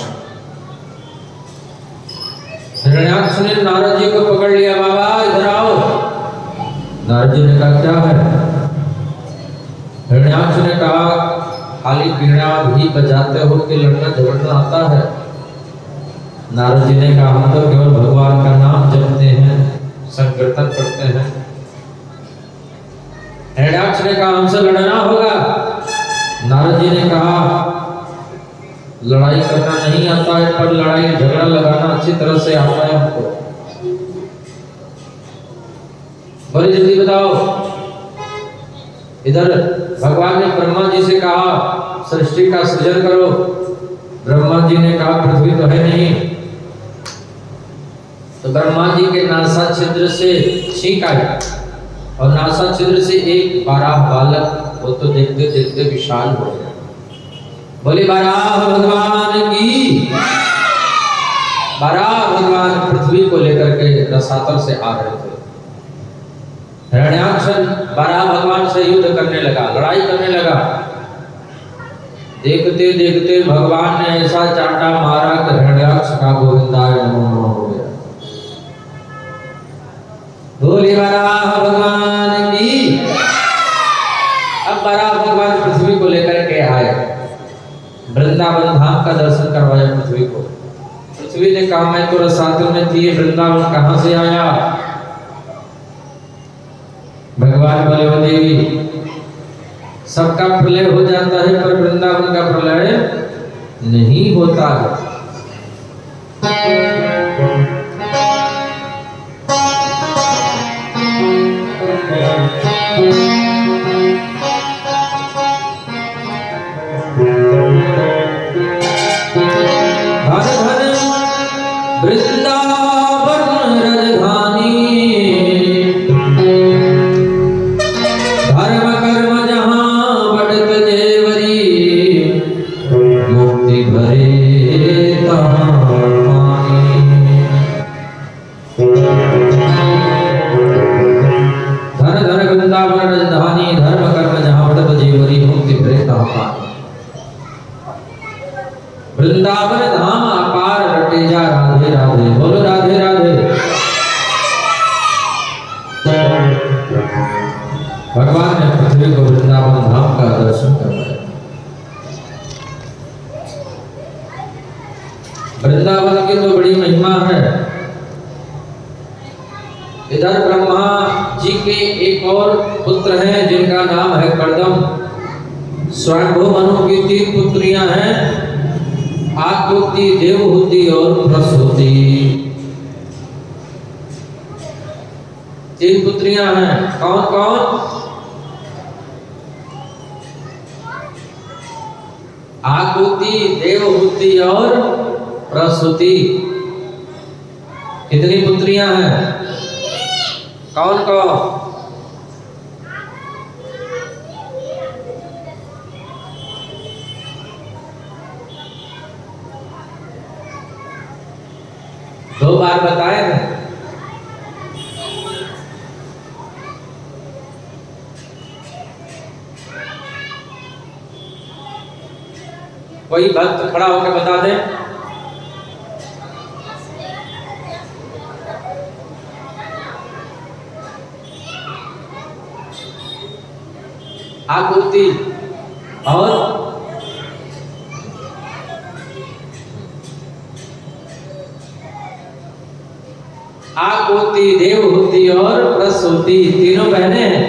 हिरण्याक्ष ने नारद जी को पकड़ लिया, बाबा इधर आओ। नारद जी ने कहा क्या है? हिरण्याक्ष ने कहा खाली वीणा भी बजाते हो कि लड़ना झगड़ना आता है? नारद जी ने कहा हम तो केवल भगवान का नाम जपते हैं, संकीर्तन करते हैं। हिरण्याक्ष ने कहा हमसे लड़ना होगा। नारद जी ने कहा लड़ाई करना नहीं आता है, पर लड़ाई झगड़ा लगाना अच्छी तरह से आता है हमको। बड़ी जल्दी बताओ। इधर भगवान ने ब्रह्मा जी से कहा सृष्टि का सृजन करो। ब्रह्मा जी ने कहा पृथ्वी तो है नहीं। तो ब्रह्मा जी के नासा छिद्र से छींक आई और नासा छिद्र से एक बारह बालक, वो तो देखते देखते विशाल हो गया। बोले बारह भगवान की। बारह भगवान पृथ्वी को लेकर के रसातल से आ रहे थे। हिरण्याक्ष बारह भगवान से युद्ध करने लगा, लड़ाई करने लगा। देखते देखते भगवान ने ऐसा चांटा मारा कि हिरण्याक्ष का गोविंदाय नमो नमः हो गया। बोले बारह भगवान की। अब बारह भगवान पृथ्वी को लेकर के आए, वृंदावन धाम का दर्शन करवाया पृथ्वी को। पृथ्वी ने कहा मैं तो रसातल में थी, वृंदावन कहां से आया? भगवान बोले ओ देवी सबका प्रलय हो जाता है पर वृंदावन का प्रलय नहीं होता है। वृंदावन धाम अपार रटे जा राधे राधे। बोलो राधे राधे। भगवान ने पृथ्वी को वृंदावन धाम का दर्शन करवाया। वृंदावन की तो बड़ी महिमा है। इधर ब्रह्मा जी के एक और पुत्र हैं जिनका नाम है कर्दम। स्वयंभू मनु की 3 पुत्रियां हैं, आकृति, देवहूति और प्रसूति। 3 पुत्रियां हैं। कौन कौन? आकृति, देवहूति और प्रसूति। कितनी पुत्रियां हैं? कौन कौन? दो बार बताए ना। कोई भक्त खड़ा होकर बता दे। आकृति और आकुति, देवहूति और प्रसूति तीनों बहनें हैं।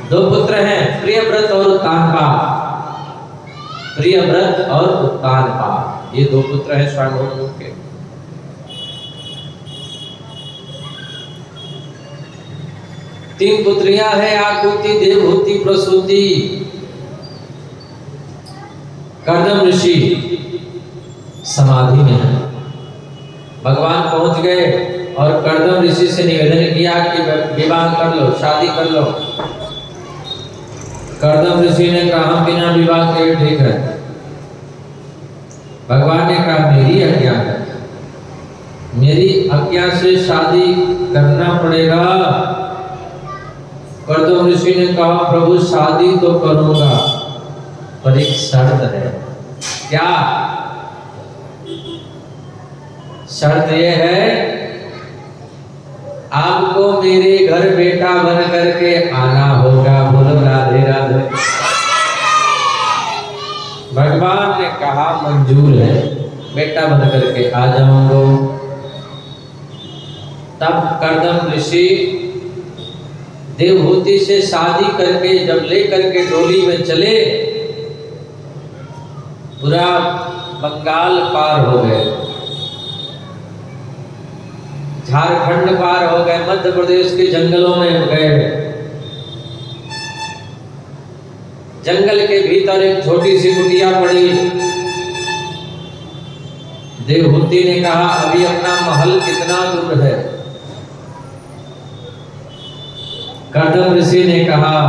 2 पुत्र हैं, प्रियव्रत और उत्तानपा। प्रियव्रत और उत्तानपा, ये 2 पुत्र हैं स्वयंभू के। तीन पुत्रियां हैं, आकुति, देवहूति, प्रसूति। कर्दम ऋषि समाधि में है। भगवान पहुंच गए और कर्दम ऋषि से निवेदन किया कि विवाह कर लो, शादी कर लो। कर्दम ऋषि ने कहा बिना विवाह के ठीक है। भगवान ने कहा मेरी आज्ञा है, मेरी आज्ञा से शादी करना पड़ेगा। कर्दम ऋषि ने कहा प्रभु शादी तो करूंगा पर एक शर्त है। क्या शर्त? यह है आपको मेरे घर बेटा बन करके आना होगा। बोलो राधे राधे। भगवान ने कहा मंजूर है, बेटा बन करके आ जाऊंगा। तब कर्दम ऋषि देवहूति से शादी करके जब लेकर के डोली में चले, पूरा बंगाल पार हो गए, झारखंड पार हो गए, मध्य प्रदेश के जंगलों में गए। जंगल के भीतर एक छोटी सी कुटिया पड़ी। देवहूति ने कहा अभी अपना महल कितना दूर है? कर्दम ऋषि ने कहा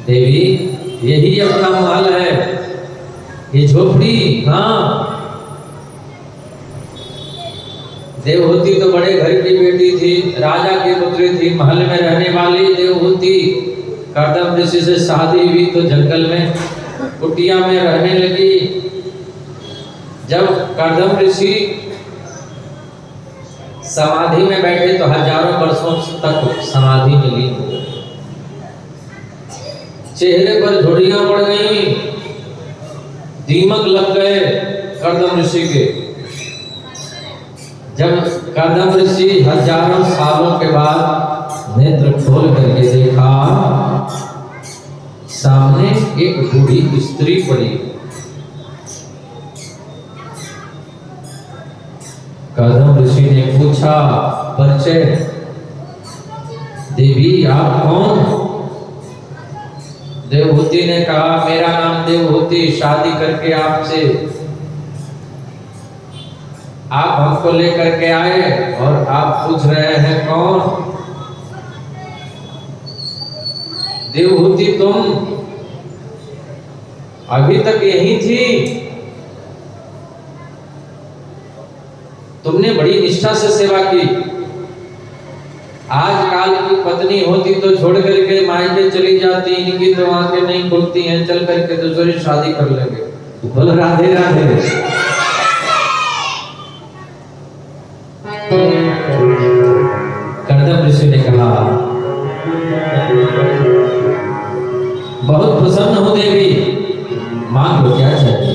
देवी यही अपना महल है, ये झोपड़ी। हाँ, देवहूति तो बड़े घर की बेटी थी, राजा की पुत्री थी, महल में रहने वाली देवहूति कर्दम ऋषि से शादी हुई तो जंगल में कुटिया में रहने लगी। जब कर्दम ऋषि समाधि में बैठे तो हजारों वर्षों तक समाधि में लीन हो गए। चेहरे पर झुर्रियां पड़ गई, दीमक लग गए कर्दम ऋषि के। जब कर्दम ऋषि हजारों सालों के बाद नेत्र खोल करके देखा, सामने एक बूढ़ी स्त्री पड़ी। कर्दम ऋषि ने पूछा परिचय, देवी आप कौन? देवहूति ने कहा मेरा नाम देवहूति, शादी करके आपसे आप हमको लेकर के आए और आप पूछ रहे हैं कौन? देवहूति तुम अभी तक यही थी? तुमने बड़ी निष्ठा से सेवा की। आज काल की पत्नी होती तो छोड़ करके मायके चली जाती, इनकी तो आंखें नहीं खुलती हैं, चल करके दूसरी शादी कर लेंगे। बोल राधे राधे। कर्दम ऋषि ने कहा बहुत प्रसन्न हो देवी, मांग लो क्या चाहिए।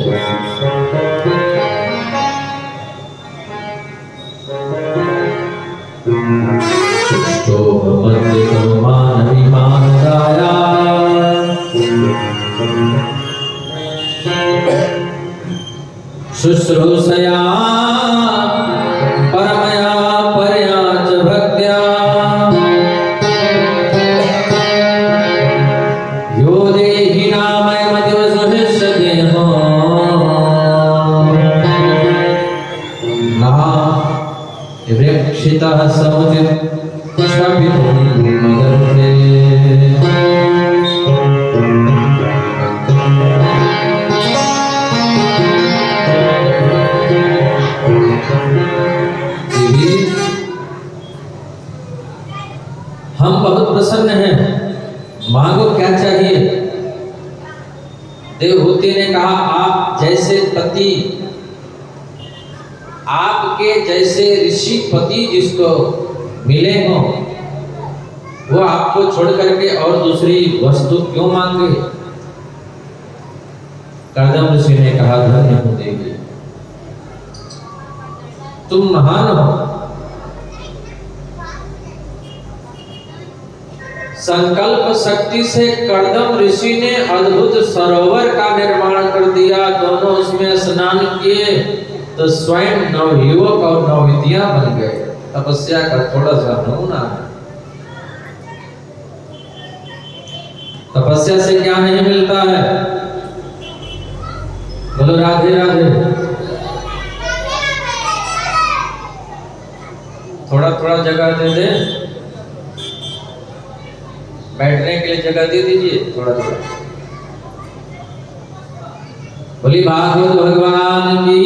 शुश्रूषया परमया पर्याच भक्त्या यो देहि नामयमतिव सुनिश्चयेनो ना विवेक्षितः समुचित क्षपितुं मदर्थे। हम बहुत प्रसन्न हैं, मांगो क्या चाहिए। देवहूति ने कहा आप जैसे पति, आपके जैसे ऋषि पति जिसको मिले हो वो आपको छोड़ करके और दूसरी वस्तु क्यों मांगे? कर्दम ऋषि ने कहा धन्य हो देवी, तुम महान हो। संकल्प शक्ति से कर्दम ऋषि ने अद्भुत सरोवर का निर्माण कर दिया। दोनों उसमें स्नान किए तो स्वयं नवयुवक और नवयुवतियां बन गए। तपस्या का थोड़ा सा नमूना है। तपस्या से क्या नहीं मिलता है? बोलो राधे राधे। थोड़ा थोड़ा जगह दे दे, बैठने के लिए जगह दे दीजिए थोड़ा थोड़ा। बोली भागवत भगवान की।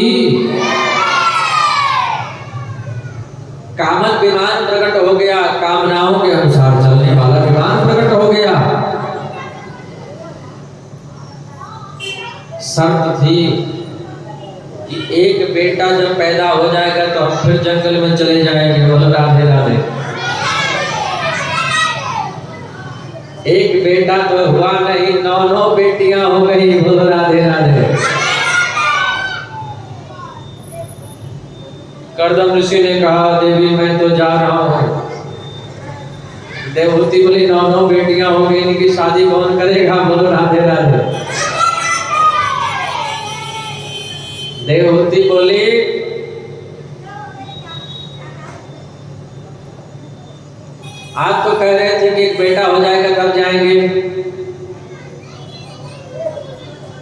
कामत विमान प्रकट हो गया, कामनाओं के अनुसार चलने वाला विमान प्रकट हो गया। शर्त थी कि एक बेटा जब पैदा हो जाएगा तो हम फिर जंगल में चले जाएंगे। बोलो राधे राधे। एक बेटा तो हुआ नहीं, 9 बेटियां हो गई। बोलो राधे राधे। कर्दम ऋषि ने कहा देवी मैं तो जा रहा हूं। देवहूति बोली 9 बेटियां हो गई, इनकी शादी कौन करेगा? बोलो राधे राधे। देवहूति बोली आप तो कह रहे थे कि एक बेटा हो जाएगा तब जाएंगे।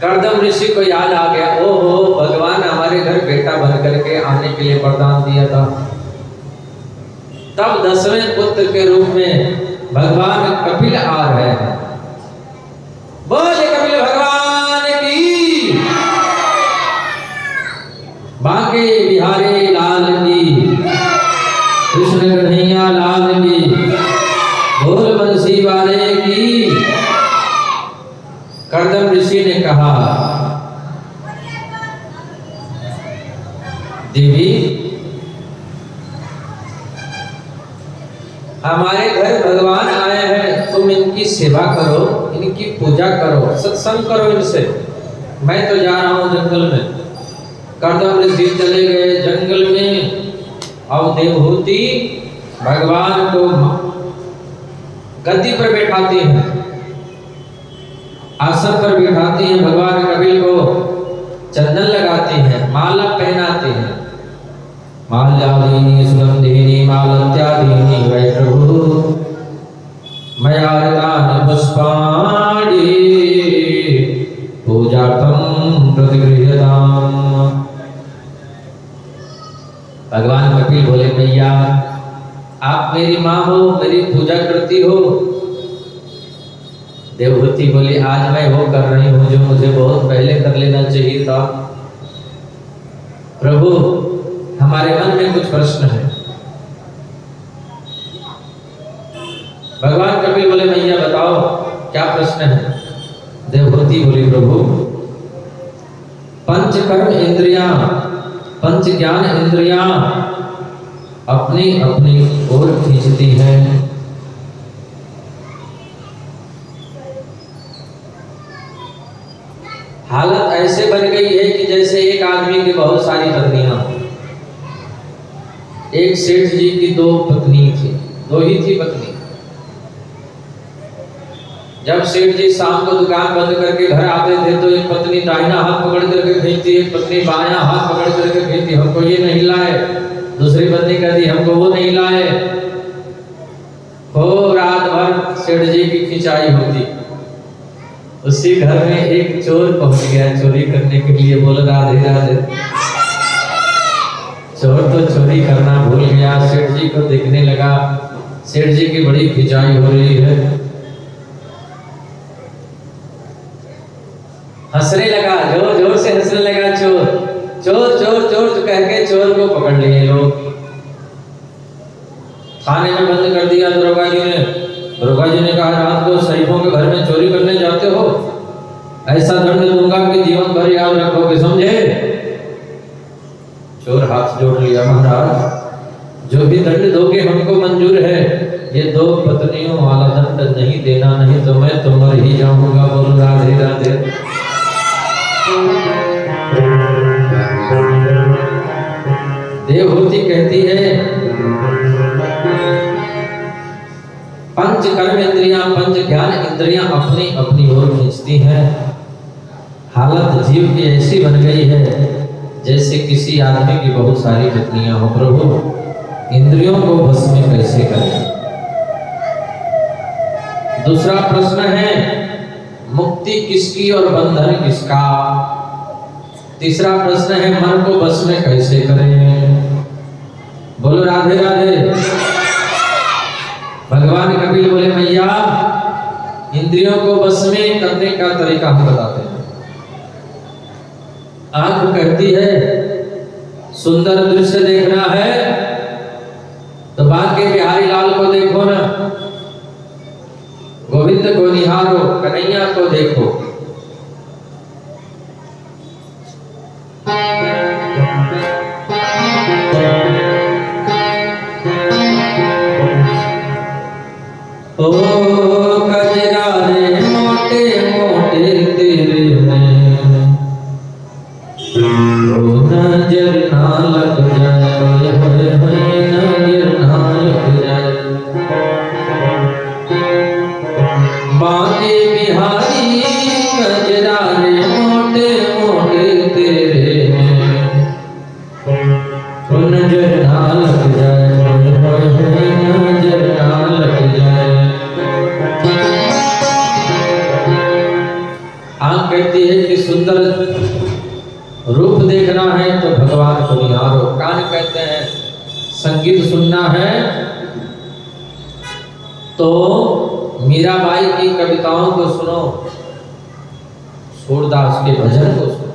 कर्दम ऋषि को याद आ गया, ओहो भगवान हमारे घर बेटा बन करके आने के लिए वरदान दिया था। तब 10वें पुत्र के रूप में भगवान कपिल आ रहे हैं। बोले कपिल भगवान की। बांके बिहारी लाल की। कृष्ण कन्हैया लाल की। बोल बंसी वाले की। कर्दम ऋषि ने कहा देवी हमारे घर भगवान आए हैं, तुम इनकी सेवा करो, इनकी पूजा करो, सत्संग करो इनसे। मैं तो जा रहा हूं जंगल में। कर्दम ऋषि चले गए जंगल में। अब देवहूति भगवान को गद्दी पर बैठाती है, आसन पर बैठाती है। भगवान कपिल को चंदन लगाती है, माला पहनाती है। माल्यादीनि सुगंधिनी मालत्यादीनि वै प्रभु मयार्तानि पुष्पाणि पूजार्थं प्रतिगृह्यताम्। भगवान कपिल बोले भैया आप मेरी माँ हो, मेरी पूजा करती हो। देवहूति बोली आज मैं वो कर रही हूँ जो मुझे बहुत पहले कर लेना चाहिए था। प्रभु हमारे मन में कुछ प्रश्न है। भगवान कपिल बोले भैया बताओ क्या प्रश्न है? देवहूति बोली प्रभु पंच कर्म इंद्रियां, पंच ज्ञान इंद्रियां अपनी अपनी ओर खींचती हैं। हालत ऐसे बन गई है कि जैसे एक आदमी की बहुत सारी पत्नियां। एक सेठ जी की 2 पत्नी थी, 2 ही थी पत्नी। जब सेठ जी शाम को दुकान बंद करके घर आते थे तो एक पत्नी दाहिना हाथ पकड़ करके खींचती, एक पत्नी बायां हाथ पकड़ करके खींचती, हमको ये नहीं लाए। दूसरी पत्नी कहती हमको वो नहीं लाए। हो रात भर सेठ जी की खिंचाई होती। उसी घर में एक चोर पहुंच गया चोरी करने के लिए। बोल राधे राधे। चोर तो चोरी करना भूल गया, सेठ जी को देखने लगा। सेठ जी की बड़ी खिंचाई हो रही है, हंसने लगा, जोर जोर से हंसने लगा। चोर चोर चोर चोर तो कह के चोर को पकड़ लिए लोग। थाने में बंद कर दिया दरोगा जी ने। दरोगा जी ने कहा रात को शरीफों के घर में चोरी करने जाते हो, ऐसा दंड दूंगा कि जीवन भर याद रखोगे, समझे? चोर हाथ जोड़ लिया, महाराज जो भी दंड दोगे हमको मंजूर है, ये 2 पत्नियों वाला दंड नहीं देना, नहीं तो मैं तो मर ही जाऊंगा। बोलो राधे राधे। देवहूति कहती है पंच कर्म इंद्रियां, पंच ज्ञान इंद्रियां अपनी अपनी ओर खींचती हैं। हालत जीव की ऐसी बन गई है जैसे किसी आदमी की बहुत सारी पत्नियां हो। प्रभु इंद्रियों को बस में कैसे करें? दूसरा प्रश्न है मुक्ति किसकी और बंधन किसका? तीसरा प्रश्न है मन को बस में कैसे करें? बोलो राधे राधे। भगवान कबीर बोले मैया इंद्रियों को बस में करने का तरीका हम बताते हैं। आंख कहती है सुंदर दृश्य देखना है तो बांके बिहारी लाल को देखो ना, गोविंद को निहारो, कन्हैया को देखो। ओ कजरा रे मोटे मोटे तेरे में ओ नजर ना लग जाए, नजर ना लग जाए। बांके बिहारी कजरा रे मोटे मोटे तेरे में ओ नजर ना लग जाए, नजर ना लग जाए। आंख कहती है कि सुंदर रूप देखना है तो भगवान को निहारो। कान कहते हैं संगीत सुनना है तो मीराबाई की कविताओं को सुनो, सूरदास के भजन को सुनो।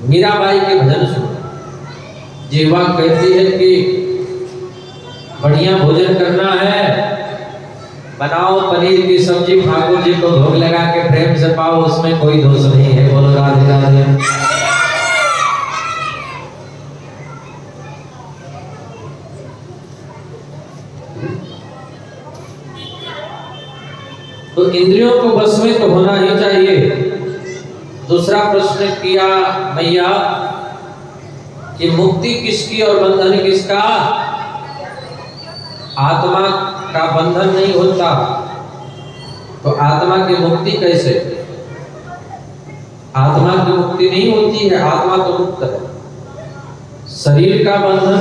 मीराबाई के भजन सुनो। जीवा कहती है कि बढ़िया भोजन करना है, बनाओ पनीर की सब्जी, ठाकुर जी को भोग लगा के प्रेम से पाओ, उसमें कोई दोष नहीं है। बोलो राधे राधे। तो इंद्रियों को बस में तो होना ही चाहिए। दूसरा प्रश्न किया मैया कि मुक्ति किसकी और बंधन किसका? आत्मा का बंधन नहीं होता तो आत्मा की मुक्ति कैसे? आत्मा की मुक्ति नहीं होती है, आत्मा तो मुक्त है। शरीर का बंधन,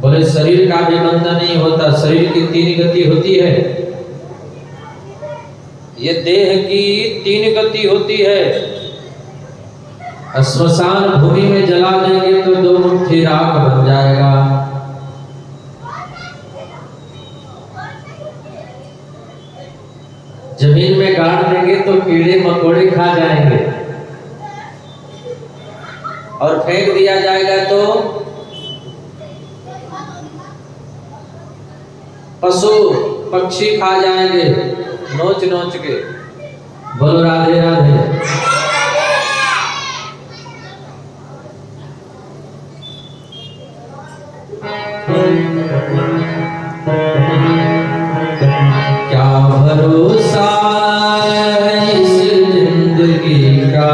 बोले शरीर का भी बंधन नहीं होता। शरीर की 3 गति होती है, ये देह की 3 गति होती है। श्मशान भूमि में जला देंगे तो 2 मुट्ठी राख बन जाएगा। जमीन में गाड़ देंगे तो कीड़े मकोड़े खा जाएंगे, और फेंक दिया जाएगा तो पशु पक्षी खा जाएंगे नोच नोच के। बोलो राधे राधे। क्या भरोसा इस जिंदगी का,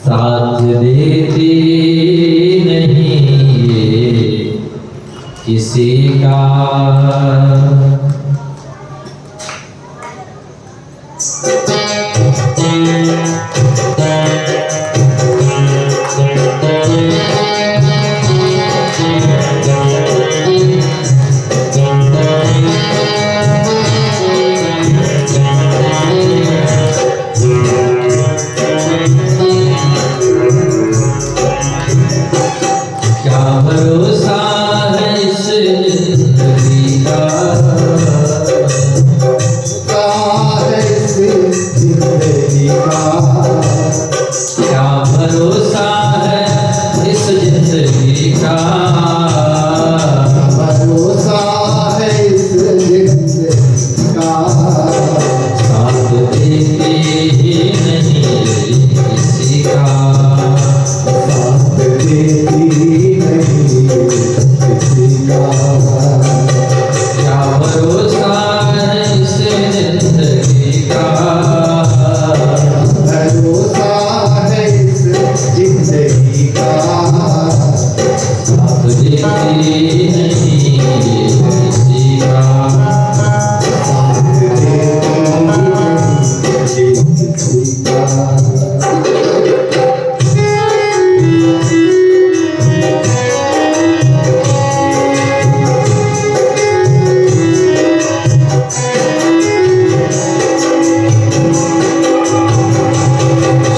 साथ देती नहीं ये किसी का। क्या भरोसा है इस जिंदगी का, क्या भरोसा है इस जिंदगी का, साथ देती ही नहीं किसी का। क्या भरोसा है इस जिंदगी का, साथ देती नहीं किसी का।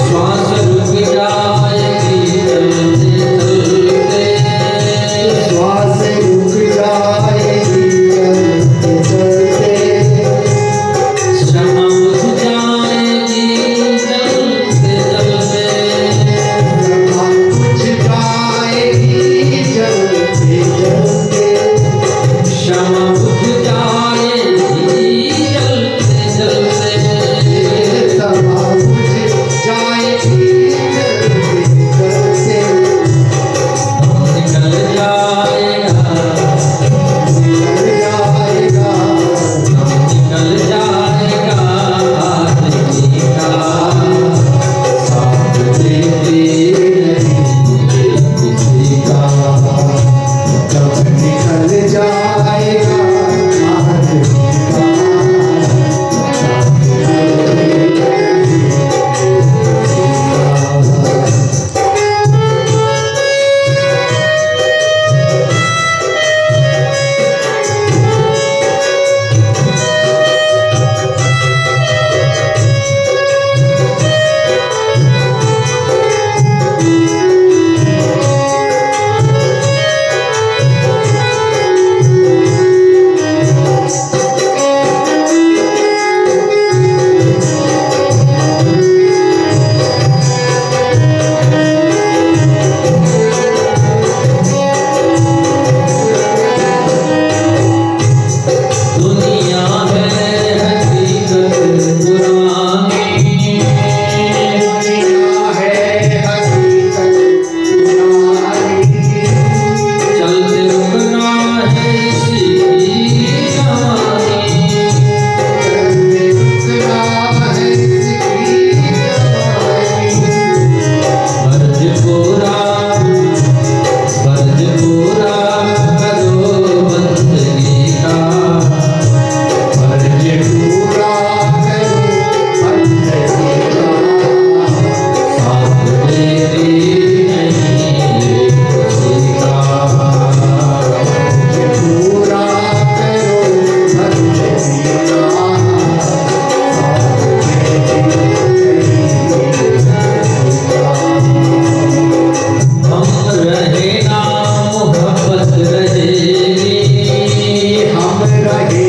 श्वास रुक जाएगी चलते चलते, क्षमा बुझ जाएगी चलते चलते, क्षमा बुझ जाएगी चलते चलते, निकल जाएगा, निकल जाएगा आदमी का, साथ देती नहीं किसी का। दुनिया है हकीकत पुरानी, चलते रुकना है इसी की कहानी। फर्ज पूरा करो बंदगी का, साथ देती नहीं किसी का। हम रहे ना मोहब्बत रहेगी, हम रहे